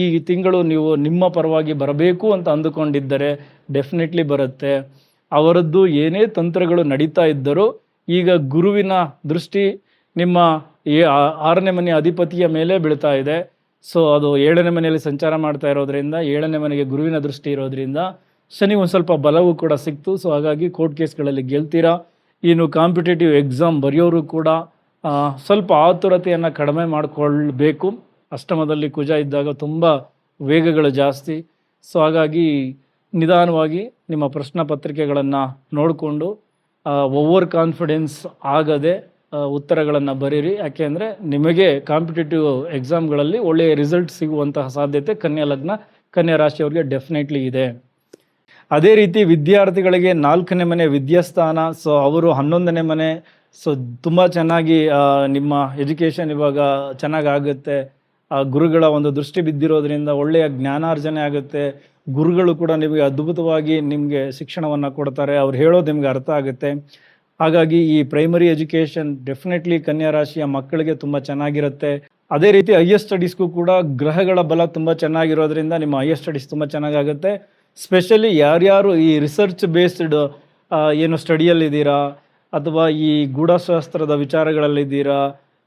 ಈ ತಿಂಗಳು ನೀವು ನಿಮ್ಮ ಪರವಾಗಿ ಬರಬೇಕು ಅಂತ ಅಂದುಕೊಂಡಿದ್ದರೆ ಡೆಫಿನೆಟ್ಲಿ ಬರುತ್ತೆ. ಅವರದ್ದು ಏನೇ ತಂತ್ರಗಳು ನಡೀತಾ ಇದ್ದರೂ ಈಗ ಗುರುವಿನ ದೃಷ್ಟಿ ನಿಮ್ಮ 6ನೇ ಮನೆಯ ಅಧಿಪತಿಯ ಮೇಲೆ ಬೀಳ್ತಾ ಇದೆ. ಸೊ ಅದು 7ನೇ ಮನೆಯಲ್ಲಿ ಸಂಚಾರ ಮಾಡ್ತಾ ಇರೋದ್ರಿಂದ, 7ನೇ ಮನೆಗೆ ಗುರುವಿನ ದೃಷ್ಟಿ ಇರೋದ್ರಿಂದ ಶನಿ ಒಂದು ಸ್ವಲ್ಪ ಬಲವೂ ಕೂಡ ಸಿಕ್ತು. ಸೊ ಹಾಗಾಗಿ ಕೋರ್ಟ್ ಕೇಸ್ಗಳಲ್ಲಿ ಗೆಲ್ತೀರಾ. ಇನ್ನು ಕಾಂಪಿಟೇಟಿವ್ ಎಕ್ಸಾಮ್ ಬರೆಯೋರು ಕೂಡ ಸ್ವಲ್ಪ ಆತುರತೆಯನ್ನು ಕಡಿಮೆ ಮಾಡಿಕೊಳ್ಬೇಕು. ಅಷ್ಟಮದಲ್ಲಿ ಕುಜ ಇದ್ದಾಗ ತುಂಬ ವೇಗಗಳು ಜಾಸ್ತಿ. ಸೊ ಹಾಗಾಗಿ ನಿಧಾನವಾಗಿ ನಿಮ್ಮ ಪ್ರಶ್ನೆ ಪತ್ರಿಕೆಗಳನ್ನು ನೋಡಿಕೊಂಡು ಓವರ್ ಕಾನ್ಫಿಡೆನ್ಸ್ ಆಗದೆ ಉತ್ತರಗಳನ್ನು ಬರೀರಿ. ಯಾಕೆಂದರೆ ನಿಮಗೆ ಕಾಂಪಿಟೇಟಿವ್ ಎಕ್ಸಾಮ್ಗಳಲ್ಲಿ ಒಳ್ಳೆಯ ರಿಸಲ್ಟ್ ಸಿಗುವಂತಹ ಸಾಧ್ಯತೆ ಕನ್ಯಾ ರಾಶಿಯವರಿಗೆ ಡೆಫಿನೆಟ್ಲಿ ಇದೆ. ಅದೇ ರೀತಿ ವಿದ್ಯಾರ್ಥಿಗಳಿಗೆ 4ನೇ ಮನೆ ವಿದ್ಯಾಸ್ಥಾನ, ಸೊ ಅವರು 11ನೇ ಮನೆ. ಸೊ ತುಂಬ ಚೆನ್ನಾಗಿ ನಿಮ್ಮ ಎಜುಕೇಷನ್ ಇವಾಗ ಚೆನ್ನಾಗಾಗುತ್ತೆ. ಗುರುಗಳ ಒಂದು ದೃಷ್ಟಿ ಬಿದ್ದಿರೋದ್ರಿಂದ ಒಳ್ಳೆಯ ಜ್ಞಾನಾರ್ಜನೆ ಆಗುತ್ತೆ. ಗುರುಗಳು ಕೂಡ ನಿಮಗೆ ಅದ್ಭುತವಾಗಿ ನಿಮಗೆ ಶಿಕ್ಷಣವನ್ನು ಕೊಡ್ತಾರೆ. ಅವ್ರು ಹೇಳೋದು ನಿಮಗೆ ಅರ್ಥ ಆಗುತ್ತೆ. ಹಾಗಾಗಿ ಈ ಪ್ರೈಮರಿ ಎಜುಕೇಷನ್ ಡೆಫಿನೆಟ್ಲಿ ಕನ್ಯಾ ರಾಶಿಯ ಮಕ್ಕಳಿಗೆ ತುಂಬ ಚೆನ್ನಾಗಿರುತ್ತೆ. ಅದೇ ರೀತಿ ಹೈಯರ್ ಸ್ಟಡೀಸ್ಗೂ ಕೂಡ ಗ್ರಹಗಳ ಬಲ ತುಂಬ ಚೆನ್ನಾಗಿರೋದ್ರಿಂದ ನಿಮ್ಮ ಹೈಯರ್ ಸ್ಟಡೀಸ್ ತುಂಬ ಚೆನ್ನಾಗಾಗುತ್ತೆ. ಸ್ಪೆಷಲಿ ಯಾರ್ಯಾರು ಈ ರಿಸರ್ಚ್ ಬೇಸ್ಡ್ ಏನು ಸ್ಟಡಿಯಲ್ಲಿದ್ದೀರಾ, ಅಥವಾ ಈ ಗೂಢಶಾಸ್ತ್ರದ ವಿಚಾರಗಳಲ್ಲಿದ್ದೀರಾ,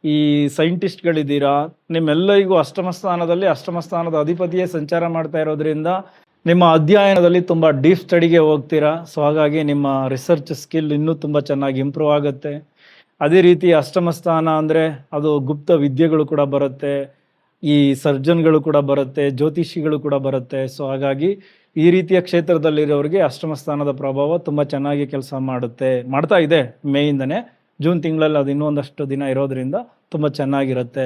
ಈ ಸೈಂಟಿಸ್ಟ್ಗಳಿದ್ದೀರಾ, ನಿಮ್ಮೆಲ್ಲರಿಗೂ ಅಷ್ಟಮ ಸ್ಥಾನದ ಅಧಿಪತಿಯೇ ಸಂಚಾರ ಮಾಡ್ತಾ ಇರೋದ್ರಿಂದ ನಿಮ್ಮ ಅಧ್ಯಯನದಲ್ಲಿ ತುಂಬ ಡೀಪ್ ಸ್ಟಡಿಗೆ ಹೋಗ್ತೀರಾ. ಸೊ ಹಾಗಾಗಿ ನಿಮ್ಮ ರಿಸರ್ಚ್ ಸ್ಕಿಲ್ ಇನ್ನೂ ತುಂಬ ಚೆನ್ನಾಗಿ ಇಂಪ್ರೂವ್ ಆಗುತ್ತೆ. ಅದೇ ರೀತಿ ಅಷ್ಟಮ ಸ್ಥಾನ ಅಂದರೆ ಅದು ಗುಪ್ತ ವಿದ್ಯೆಗಳು ಕೂಡ ಬರುತ್ತೆ, ಈ ಸರ್ಜನ್ಗಳು ಕೂಡ ಬರುತ್ತೆ, ಜ್ಯೋತಿಷಿಗಳು ಕೂಡ ಬರುತ್ತೆ. ಸೊ ಹಾಗಾಗಿ ಈ ರೀತಿಯ ಕ್ಷೇತ್ರದಲ್ಲಿರೋರಿಗೆ ಅಷ್ಟಮ ಸ್ಥಾನದ ಪ್ರಭಾವ ತುಂಬ ಚೆನ್ನಾಗಿ ಕೆಲಸ ಮಾಡ್ತಾ ಇದೆ. ಮೇಯಿಂದನೇ ಜೂನ್ ತಿಂಗಳಲ್ಲಿ ಅದು ಇನ್ನೊಂದಷ್ಟು ದಿನ ಇರೋದ್ರಿಂದ ತುಂಬ ಚೆನ್ನಾಗಿರುತ್ತೆ.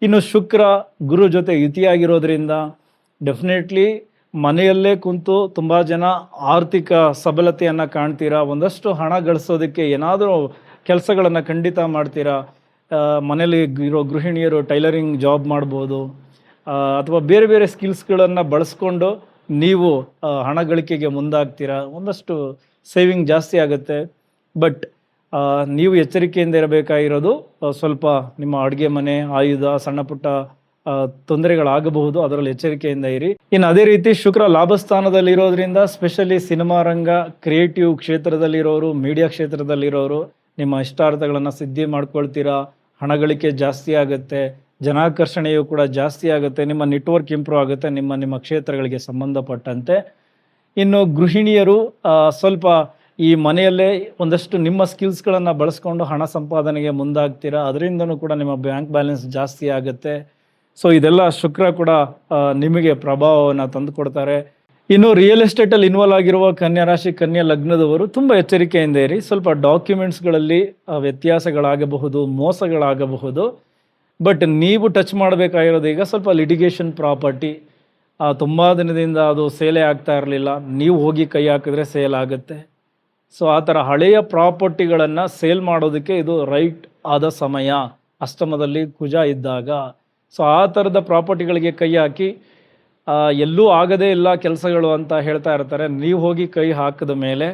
ಇನ್ನು ಶುಕ್ರ ಗುರು ಜೊತೆ ಯುತಿಯಾಗಿರೋದ್ರಿಂದ ಡೆಫಿನೆಟ್ಲಿ ಮನೆಯಲ್ಲೇ ಕುಂತು ತುಂಬ ಜನ ಆರ್ಥಿಕ ಸಬಲತೆಯನ್ನು ಕಾಣ್ತೀರಾ. ಒಂದಷ್ಟು ಹಣ ಗಳಿಸೋದಕ್ಕೆ ಏನಾದರೂ ಕೆಲಸಗಳನ್ನು ಖಂಡಿತ ಮಾಡ್ತೀರಾ. ಮನೇಲಿ ಇರೋ ಗೃಹಿಣಿಯರು ಟೈಲರಿಂಗ್ ಜಾಬ್ ಮಾಡ್ಬೋದು, ಅಥವಾ ಬೇರೆ ಬೇರೆ ಸ್ಕಿಲ್ಸ್ಗಳನ್ನು ಬಳಸ್ಕೊಂಡು ನೀವು ಹಣ ಗಳಿಕೆಗೆ ಮುಂದಾಗ್ತೀರಾ. ಒಂದಷ್ಟು ಸೇವಿಂಗ್ ಜಾಸ್ತಿ ಆಗುತ್ತೆ. ಬಟ್ ನೀವು ಎಚ್ಚರಿಕೆಯಿಂದ ಇರಬೇಕಾಗಿರೋದು ಸ್ವಲ್ಪ ನಿಮ್ಮ ಅಡುಗೆ ಮನೆ, ಆಯುಧ, ಸಣ್ಣ ಪುಟ್ಟ ತೊಂದರೆಗಳಾಗಬಹುದು, ಅದರಲ್ಲಿ ಎಚ್ಚರಿಕೆಯಿಂದ ಇರಿ. ಇನ್ನು ಅದೇ ರೀತಿ ಶುಕ್ರ ಲಾಭಸ್ಥಾನದಲ್ಲಿರೋದ್ರಿಂದ ಸ್ಪೆಷಲಿ ಸಿನಿಮಾ ರಂಗ, ಕ್ರಿಯೇಟಿವ್ ಕ್ಷೇತ್ರದಲ್ಲಿರೋರು, ಮೀಡಿಯಾ ಕ್ಷೇತ್ರದಲ್ಲಿರೋರು ನಿಮ್ಮ ಇಷ್ಟಾರ್ಥಗಳನ್ನು ಸಿದ್ಧಿ ಮಾಡ್ಕೊಳ್ತೀರಾ. ಹಣ ಗಳಿಕೆ ಜಾಸ್ತಿ ಆಗುತ್ತೆ, ಜನಾಕರ್ಷಣೆಯು ಕೂಡ ಜಾಸ್ತಿ ಆಗುತ್ತೆ, ನಿಮ್ಮ ನೆಟ್ವರ್ಕ್ ಇಂಪ್ರೂವ್ ಆಗುತ್ತೆ ನಿಮ್ಮ ಕ್ಷೇತ್ರಗಳಿಗೆ ಸಂಬಂಧಪಟ್ಟಂತೆ. ಇನ್ನು ಗೃಹಿಣಿಯರು ಸ್ವಲ್ಪ ಈ ಮನೆಯಲ್ಲೇ ಒಂದಷ್ಟು ನಿಮ್ಮ ಸ್ಕಿಲ್ಸ್ಗಳನ್ನು ಬಳಸ್ಕೊಂಡು ಹಣ ಸಂಪಾದನೆಗೆ ಮುಂದಾಗ್ತೀರಾ. ಅದರಿಂದನೂ ಕೂಡ ನಿಮ್ಮ ಬ್ಯಾಂಕ್ ಬ್ಯಾಲೆನ್ಸ್ ಜಾಸ್ತಿ ಆಗುತ್ತೆ. ಸೊ ಇದೆಲ್ಲ ಶುಕ್ರ ಕೂಡ ನಿಮಗೆ ಪ್ರಭಾವವನ್ನು ತಂದು ಕೊಡ್ತಾರೆ. ಇನ್ನು ರಿಯಲ್ ಎಸ್ಟೇಟಲ್ಲಿ ಇನ್ವಾಲ್ವ್ ಆಗಿರುವ ಕನ್ಯಾ ರಾಶಿ, ಕನ್ಯಾ ಲಗ್ನದವರು ತುಂಬ ಎಚ್ಚರಿಕೆಯಿಂದ ಇರಿ. ಸ್ವಲ್ಪ ಡಾಕ್ಯುಮೆಂಟ್ಸ್ಗಳಲ್ಲಿ ವ್ಯತ್ಯಾಸಗಳಾಗಬಹುದು, ಮೋಸಗಳಾಗಬಹುದು. ಬಟ್ ನೀವು ಟಚ್ ಮಾಡಬೇಕಾಗಿರೋದು ಈಗ ಸ್ವಲ್ಪ ಲಿಟಿಗೇಷನ್ ಪ್ರಾಪರ್ಟಿ. ತುಂಬ ದಿನದಿಂದ ಅದು ಸೇಲೇ ಆಗ್ತಾ ಇರಲಿಲ್ಲ, ನೀವು ಹೋಗಿ ಕೈ ಹಾಕಿದ್ರೆ ಸೇಲ್ ಆಗುತ್ತೆ. ಸೊ ಆ ಥರ ಹಳೆಯ ಪ್ರಾಪರ್ಟಿಗಳನ್ನು ಸೇಲ್ ಮಾಡೋದಕ್ಕೆ ಇದು ರೈಟ್ ಆದ ಸಮಯ, ಅಷ್ಟಮದಲ್ಲಿ ಕುಜ ಇದ್ದಾಗ. ಸೊ ಆ ಥರದ ಪ್ರಾಪರ್ಟಿಗಳಿಗೆ ಕೈ ಹಾಕಿ ಎಲ್ಲೂ ಆಗದೇ ಇಲ್ಲ ಕೆಲಸಗಳು ಅಂತ ಹೇಳ್ತಾ ಇರ್ತಾರೆ. ನೀವು ಹೋಗಿ ಕೈ ಹಾಕಿದ ಮೇಲೆ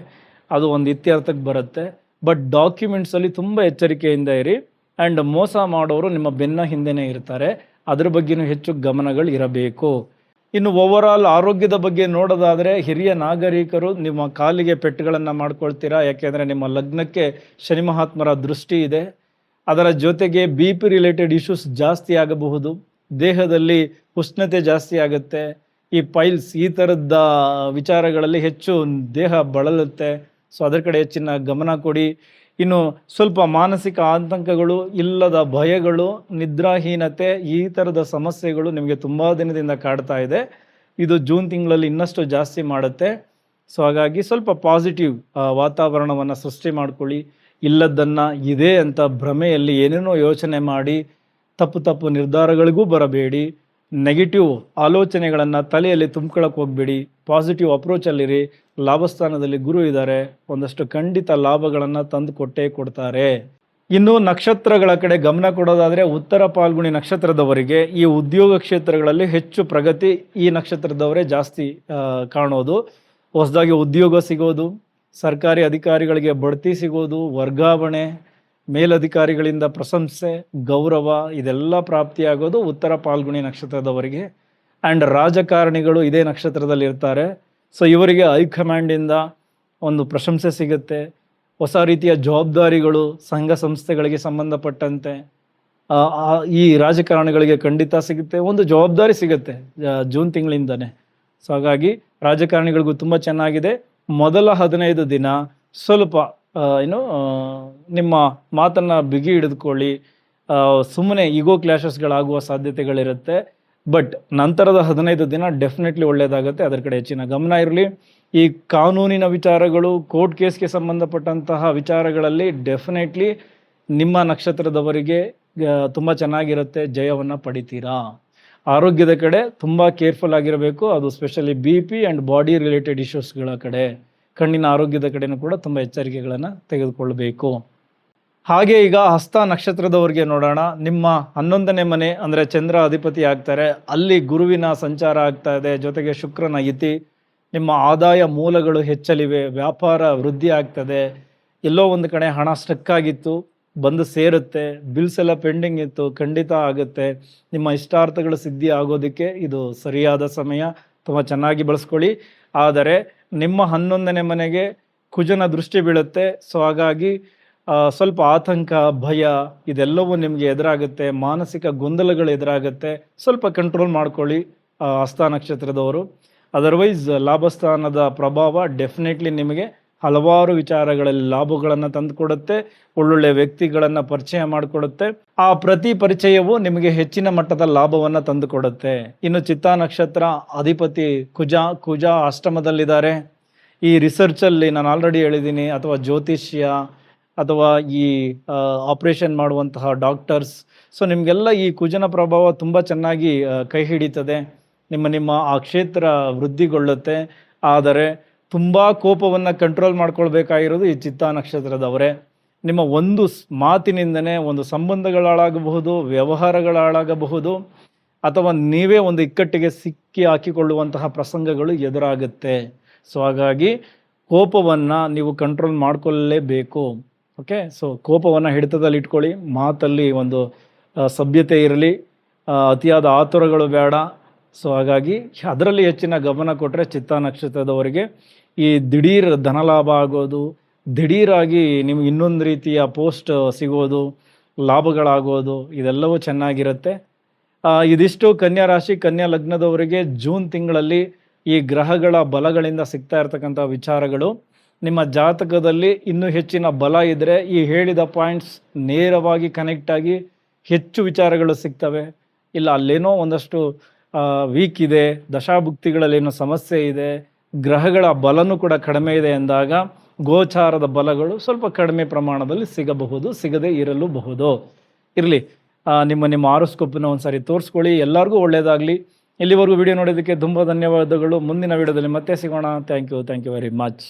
ಅದು ಒಂದು ಇತ್ಯರ್ಥಕ್ಕೆ ಬರುತ್ತೆ. ಬಟ್ ಡಾಕ್ಯುಮೆಂಟ್ಸಲ್ಲಿ ತುಂಬ ಎಚ್ಚರಿಕೆಯಿಂದ ಇರಿ. ಆ್ಯಂಡ್ ಮೋಸ ಮಾಡೋರು ನಿಮ್ಮ ಬೆನ್ನ ಹಿಂದೆನೇ ಇರ್ತಾರೆ, ಅದ್ರ ಬಗ್ಗೆನೂ ಹೆಚ್ಚು ಗಮನಗಳು ಇರಬೇಕು. ಇನ್ನು ಓವರಾಲ್ ಆರೋಗ್ಯದ ಬಗ್ಗೆ ನೋಡೋದಾದರೆ ಹಿರಿಯ ನಾಗರಿಕರು ನಿಮ್ಮ ಕಾಲಿಗೆ ಪೆಟ್ಟುಗಳನ್ನು ಮಾಡ್ಕೊಳ್ತೀರಾ. ಯಾಕೆಂದರೆ ನಿಮ್ಮ ಲಗ್ನಕ್ಕೆ ಶನಿ ಮಹಾತ್ಮರ ದೃಷ್ಟಿ ಇದೆ. ಅದರ ಜೊತೆಗೆ BP ರಿಲೇಟೆಡ್ ಇಶ್ಯೂಸ್ ಜಾಸ್ತಿ ಆಗಬಹುದು, ದೇಹದಲ್ಲಿ ಉಷ್ಣತೆ ಜಾಸ್ತಿ ಆಗುತ್ತೆ, ಈ ಪೈಲ್ಸ್ ಈ ಥರದ ವಿಚಾರಗಳಲ್ಲಿ ಹೆಚ್ಚು ದೇಹ ಬಳಲುತ್ತೆ. ಸೊ ಅದರ ಕಡೆ ಹೆಚ್ಚಿನ ಗಮನ ಕೊಡಿ. ಇನ್ನು ಸ್ವಲ್ಪ ಮಾನಸಿಕ ಆತಂಕಗಳು, ಇಲ್ಲದ ಭಯಗಳು, ನಿದ್ರಾಹೀನತೆ, ಈ ಥರದ ಸಮಸ್ಯೆಗಳು ನಿಮಗೆ ತುಂಬ ದಿನದಿಂದ ಕಾಡ್ತಾ ಇದೆ. ಇದು ಜೂನ್ ತಿಂಗಳಲ್ಲಿ ಇನ್ನಷ್ಟು ಜಾಸ್ತಿ ಮಾಡುತ್ತೆ. ಸೊ ಹಾಗಾಗಿ ಸ್ವಲ್ಪ ಪಾಸಿಟಿವ್ ವಾತಾವರಣವನ್ನು ಸೃಷ್ಟಿ ಮಾಡ್ಕೊಳ್ಳಿ. ಇಲ್ಲದನ್ನು ಇದೆ ಅಂತ ಭ್ರಮೆಯಲ್ಲಿ ಏನೇನೋ ಯೋಚನೆ ಮಾಡಿ ತಪ್ಪು ನಿರ್ಧಾರಗಳಿಗೂ ಬರಬೇಡಿ. ನೆಗೆಟಿವ್ ಆಲೋಚನೆಗಳನ್ನು ತಲೆಯಲ್ಲಿ ತುಂಬ್ಕೊಳ್ಳೋಕೆ ಹೋಗಬೇಡಿ. ಪಾಸಿಟಿವ್ ಅಪ್ರೋಚಲ್ಲಿರಿ. ಲಾಭಸ್ಥಾನದಲ್ಲಿ ಗುರು ಇದ್ದಾರೆ, ಒಂದಷ್ಟು ಖಂಡಿತ ಲಾಭಗಳನ್ನು ತಂದು ಕೊಟ್ಟೇ ಕೊಡ್ತಾರೆ. ಇನ್ನು ನಕ್ಷತ್ರಗಳ ಕಡೆ ಗಮನ ಕೊಡೋದಾದರೆ ಉತ್ತರ ಫಾಲ್ಗುಣಿ ನಕ್ಷತ್ರದವರಿಗೆ ಈ ಉದ್ಯೋಗ ಕ್ಷೇತ್ರಗಳಲ್ಲಿ ಹೆಚ್ಚು ಪ್ರಗತಿ ಈ ನಕ್ಷತ್ರದವರೇ ಜಾಸ್ತಿ ಕಾಣೋದು. ಹೊಸದಾಗಿ ಉದ್ಯೋಗ ಸಿಗೋದು, ಸರ್ಕಾರಿ ಅಧಿಕಾರಿಗಳಿಗೆ ಬಡ್ತಿ ಸಿಗೋದು, ವರ್ಗಾವಣೆ, ಮೇಲಧಿಕಾರಿಗಳಿಂದ ಪ್ರಶಂಸೆ, ಗೌರವ ಇದೆಲ್ಲ ಪ್ರಾಪ್ತಿಯಾಗೋದು ಉತ್ತರ ಫಾಲ್ಗುಣಿ ನಕ್ಷತ್ರದವರಿಗೆ. ಆ್ಯಂಡ್ ರಾಜಕಾರಣಿಗಳು ಇದೇ ನಕ್ಷತ್ರದಲ್ಲಿ ಇರ್ತಾರೆ. ಸೊ ಇವರಿಗೆ ಹೈಕಮಾಂಡಿಂದ ಒಂದು ಪ್ರಶಂಸೆ ಸಿಗುತ್ತೆ. ಹೊಸ ರೀತಿಯ ಜವಾಬ್ದಾರಿಗಳು ಸಂಘ ಸಂಸ್ಥೆಗಳಿಗೆ ಸಂಬಂಧಪಟ್ಟಂತೆ ಈ ರಾಜಕಾರಣಿಗಳಿಗೆ ಖಂಡಿತ ಸಿಗುತ್ತೆ. ಒಂದು ಜವಾಬ್ದಾರಿ ಸಿಗುತ್ತೆ ಜೂನ್ ತಿಂಗಳಿಂದನೇ. ಸೊ ಹಾಗಾಗಿ ರಾಜಕಾರಣಿಗಳಿಗೂ ತುಂಬ ಚೆನ್ನಾಗಿದೆ. ಮೊದಲ 15 ದಿನ ಸ್ವಲ್ಪ ನಿಮ್ಮ ಮಾತನ್ನು ಬಿಗಿ ಹಿಡಿದುಕೊಳ್ಳಿ. ಸುಮ್ಮನೆ ಈಗೋ ಕ್ಲಾಶಸ್ಗಳಾಗುವ ಸಾಧ್ಯತೆಗಳಿರುತ್ತೆ. ಬಟ್ ನಂತರದ 15 ದಿನ ಡೆಫಿನೆಟ್ಲಿ ಒಳ್ಳೆಯದಾಗುತ್ತೆ. ಅದರ ಕಡೆ ಹೆಚ್ಚಿನ ಗಮನ ಇರಲಿ. ಈ ಕಾನೂನಿನ ವಿಚಾರಗಳು, ಕೋರ್ಟ್ ಕೇಸ್ಗೆ ಸಂಬಂಧಪಟ್ಟಂತಹ ವಿಚಾರಗಳಲ್ಲಿ ಡೆಫಿನೆಟ್ಲಿ ನಿಮ್ಮ ನಕ್ಷತ್ರದವರಿಗೆ ತುಂಬ ಚೆನ್ನಾಗಿರುತ್ತೆ, ಜಯವನ್ನು ಪಡಿತೀರಾ. ಆರೋಗ್ಯದ ಕಡೆ ತುಂಬ ಕೇರ್ಫುಲ್ ಆಗಿರಬೇಕು. ಅದು specially BP and body related ಇಶ್ಯೂಸ್ಗಳ ಕಡೆ, ಕಣ್ಣಿನ ಆರೋಗ್ಯದ ಕಡೆನೂ ಕೂಡ ತುಂಬ ಎಚ್ಚರಿಕೆಗಳನ್ನು ತೆಗೆದುಕೊಳ್ಬೇಕು. ಹಾಗೆ ಈಗ ಹಸ್ತ ನಕ್ಷತ್ರದವರಿಗೆ ನೋಡೋಣ. ನಿಮ್ಮ 11ನೇ ಮನೆ ಅಂದರೆ ಚಂದ್ರ ಅಧಿಪತಿ ಆಗ್ತಾರೆ, ಅಲ್ಲಿ ಗುರುವಿನ ಸಂಚಾರ ಆಗ್ತಾ ಇದೆ, ಜೊತೆಗೆ ಶುಕ್ರನ ಇತಿ. ನಿಮ್ಮ ಆದಾಯ ಮೂಲಗಳು ಹೆಚ್ಚಲಿವೆ, ವ್ಯಾಪಾರ ವೃದ್ಧಿ ಆಗ್ತದೆ. ಎಲ್ಲೋ ಒಂದು ಕಡೆ ಹಣ ಸ್ಟಕ್ ಆಗಿತ್ತು, ಬಂದು ಸೇರುತ್ತೆ. ಬಿಲ್ಸ್ ಎಲ್ಲ ಪೆಂಡಿಂಗ್ ಇತ್ತು, ಖಂಡಿತ ಆಗುತ್ತೆ. ನಿಮ್ಮ ಇಷ್ಟಾರ್ಥಗಳು ಸಿದ್ಧಿ ಆಗೋದಕ್ಕೆ ಇದು ಸರಿಯಾದ ಸಮಯ. ತುಂಬ ಚೆನ್ನಾಗಿ ಬಳಸ್ಕೊಳ್ಳಿ. ಆದರೆ ನಿಮ್ಮ 11ನೇ ಮನೆಗೆ ಕುಜನ ದೃಷ್ಟಿ ಬೀಳುತ್ತೆ. ಸೊ ಹಾಗಾಗಿ ಸ್ವಲ್ಪ ಆತಂಕ, ಭಯ ಇದೆಲ್ಲವೂ ನಿಮಗೆ ಎದುರಾಗುತ್ತೆ. ಮಾನಸಿಕ ಗೊಂದಲಗಳು ಎದುರಾಗುತ್ತೆ. ಸ್ವಲ್ಪ ಕಂಟ್ರೋಲ್ ಮಾಡ್ಕೊಳ್ಳಿ ಹಸ್ತ ನಕ್ಷತ್ರದವರು. ಅದರ್ವೈಸ್ ಲಾಭಸ್ಥಾನದ ಪ್ರಭಾವ ಡೆಫಿನೆಟ್ಲಿ ನಿಮಗೆ ಹಲವಾರು ವಿಚಾರಗಳಲ್ಲಿ ಲಾಭಗಳನ್ನು ತಂದುಕೊಡುತ್ತೆ. ಒಳ್ಳೊಳ್ಳೆ ವ್ಯಕ್ತಿಗಳನ್ನು ಪರಿಚಯ ಮಾಡಿಕೊಡುತ್ತೆ. ಆ ಪ್ರತಿ ಪರಿಚಯವು ನಿಮಗೆ ಹೆಚ್ಚಿನ ಮಟ್ಟದ ಲಾಭವನ್ನು ತಂದುಕೊಡುತ್ತೆ. ಇನ್ನು ಚಿತ್ತಾ ನಕ್ಷತ್ರ ಅಧಿಪತಿ ಕುಜ ಅಷ್ಟಮದಲ್ಲಿದ್ದಾರೆ. ಈ ರಿಸರ್ಚಲ್ಲಿ ನಾನು ಆಲ್ರೆಡಿ ಹೇಳಿದ್ದೀನಿ, ಅಥವಾ ಜ್ಯೋತಿಷ್ಯ, ಅಥವಾ ಈ ಆಪರೇಷನ್ ಮಾಡುವಂತಹ ಡಾಕ್ಟರ್ಸ್. ಸೊ ನಿಮಗೆಲ್ಲ ಈ ಕುಜನ ಪ್ರಭಾವ ತುಂಬ ಚೆನ್ನಾಗಿ ಕೈ ಹಿಡಿತದೆ. ನಿಮ್ಮ ಆ ಕ್ಷೇತ್ರ ವೃದ್ಧಿಗೊಳ್ಳುತ್ತೆ. ಆದರೆ ತುಂಬ ಕೋಪವನ್ನು ಕಂಟ್ರೋಲ್ ಮಾಡ್ಕೊಳ್ಬೇಕಾಗಿರೋದು ಈ ಚಿತ್ತಾ ನಕ್ಷತ್ರದವರೇ. ನಿಮ್ಮ ಒಂದು ಮಾತಿನಿಂದನೇ ಒಂದು ಸಂಬಂಧಗಳಾಗಬಹುದು, ವ್ಯವಹಾರಗಳಾಗಬಹುದು, ಅಥವಾ ನೀವೇ ಒಂದು ಇಕ್ಕಟ್ಟಿಗೆ ಸಿಕ್ಕಿ ಹಾಕಿಕೊಳ್ಳುವಂತಹ ಪ್ರಸಂಗಗಳು ಎದುರಾಗುತ್ತೆ. ಸೊ ಹಾಗಾಗಿ ಕೋಪವನ್ನು ನೀವು ಕಂಟ್ರೋಲ್ ಮಾಡ್ಕೊಳ್ಳಲೇಬೇಕು. ಓಕೆ, ಸೊ ಕೋಪವನ್ನು ಹಿಡಿತದಲ್ಲಿ ಇಟ್ಕೊಳ್ಳಿ. ಮಾತಲ್ಲಿ ಒಂದು ಸಭ್ಯತೆ ಇರಲಿ, ಅತಿಯಾದ ಆತುರಗಳು ಬೇಡ. ಸೊ ಹಾಗಾಗಿ ಅದರಲ್ಲಿ ಹೆಚ್ಚಿನ ಗಮನ ಕೊಟ್ಟರೆ ಚಿತ್ತಾ ನಕ್ಷತ್ರದವರಿಗೆ ಈ ದಿಢೀರ್ ಧನಲಾಭ ಆಗೋದು, ದಿಢೀರಾಗಿ ನಿಮ್ಗೆ ಇನ್ನೊಂದು ರೀತಿಯ ಪೋಸ್ಟ್ ಸಿಗೋದು, ಲಾಭಗಳಾಗೋದು ಇದೆಲ್ಲವೂ ಚೆನ್ನಾಗಿರುತ್ತೆ. ಇದಿಷ್ಟು ಕನ್ಯಾ ರಾಶಿ, ಕನ್ಯಾ ಲಗ್ನದವರಿಗೆ ಜೂನ್ ತಿಂಗಳಲ್ಲಿ ಈ ಗ್ರಹಗಳ ಬಲಗಳಿಂದ ಸಿಗ್ತಾ ಇರ್ತಕ್ಕಂಥ ವಿಚಾರಗಳು. ನಿಮ್ಮ ಜಾತಕದಲ್ಲಿ ಇನ್ನೂ ಹೆಚ್ಚಿನ ಬಲ ಇದ್ದರೆ ಈ ಹೇಳಿದ ಪಾಯಿಂಟ್ಸ್ ನೇರವಾಗಿ ಕನೆಕ್ಟ್ ಆಗಿ ಹೆಚ್ಚು ವಿಚಾರಗಳು ಸಿಗ್ತವೆ. ಇಲ್ಲ ಅಲ್ಲೇನೋ ಒಂದಷ್ಟು ವೀಕ್ ಇದೆ, ದಶಾಭುಕ್ತಿಗಳಲ್ಲೇನೋ ಸಮಸ್ಯೆ ಇದೆ, ಗ್ರಹಗಳ ಬಲನೂ ಕೂಡ ಕಡಿಮೆ ಇದೆ ಎಂದಾಗ ಗೋಚಾರದ ಬಲಗಳು ಸ್ವಲ್ಪ ಕಡಿಮೆ ಪ್ರಮಾಣದಲ್ಲಿ ಸಿಗಬಹುದು, ಸಿಗದೇ ಇರಲೂಬಹುದು. ಇರಲಿ, ನಿಮ್ಮ ಆರೋಸ್ಕೋಪನ್ನು ಒಂದು ಸಾರಿ ತೋರಿಸ್ಕೊಳ್ಳಿ. ಎಲ್ಲರಿಗೂ ಒಳ್ಳೆಯದಾಗಲಿ. ಇಲ್ಲಿವರೆಗೂ ವಿಡಿಯೋ ನೋಡೋದಕ್ಕೆ ತುಂಬ ಧನ್ಯವಾದಗಳು. ಮುಂದಿನ ವಿಡಿಯೋದಲ್ಲಿ ಮತ್ತೆ ಸಿಗೋಣ. Thank you very much.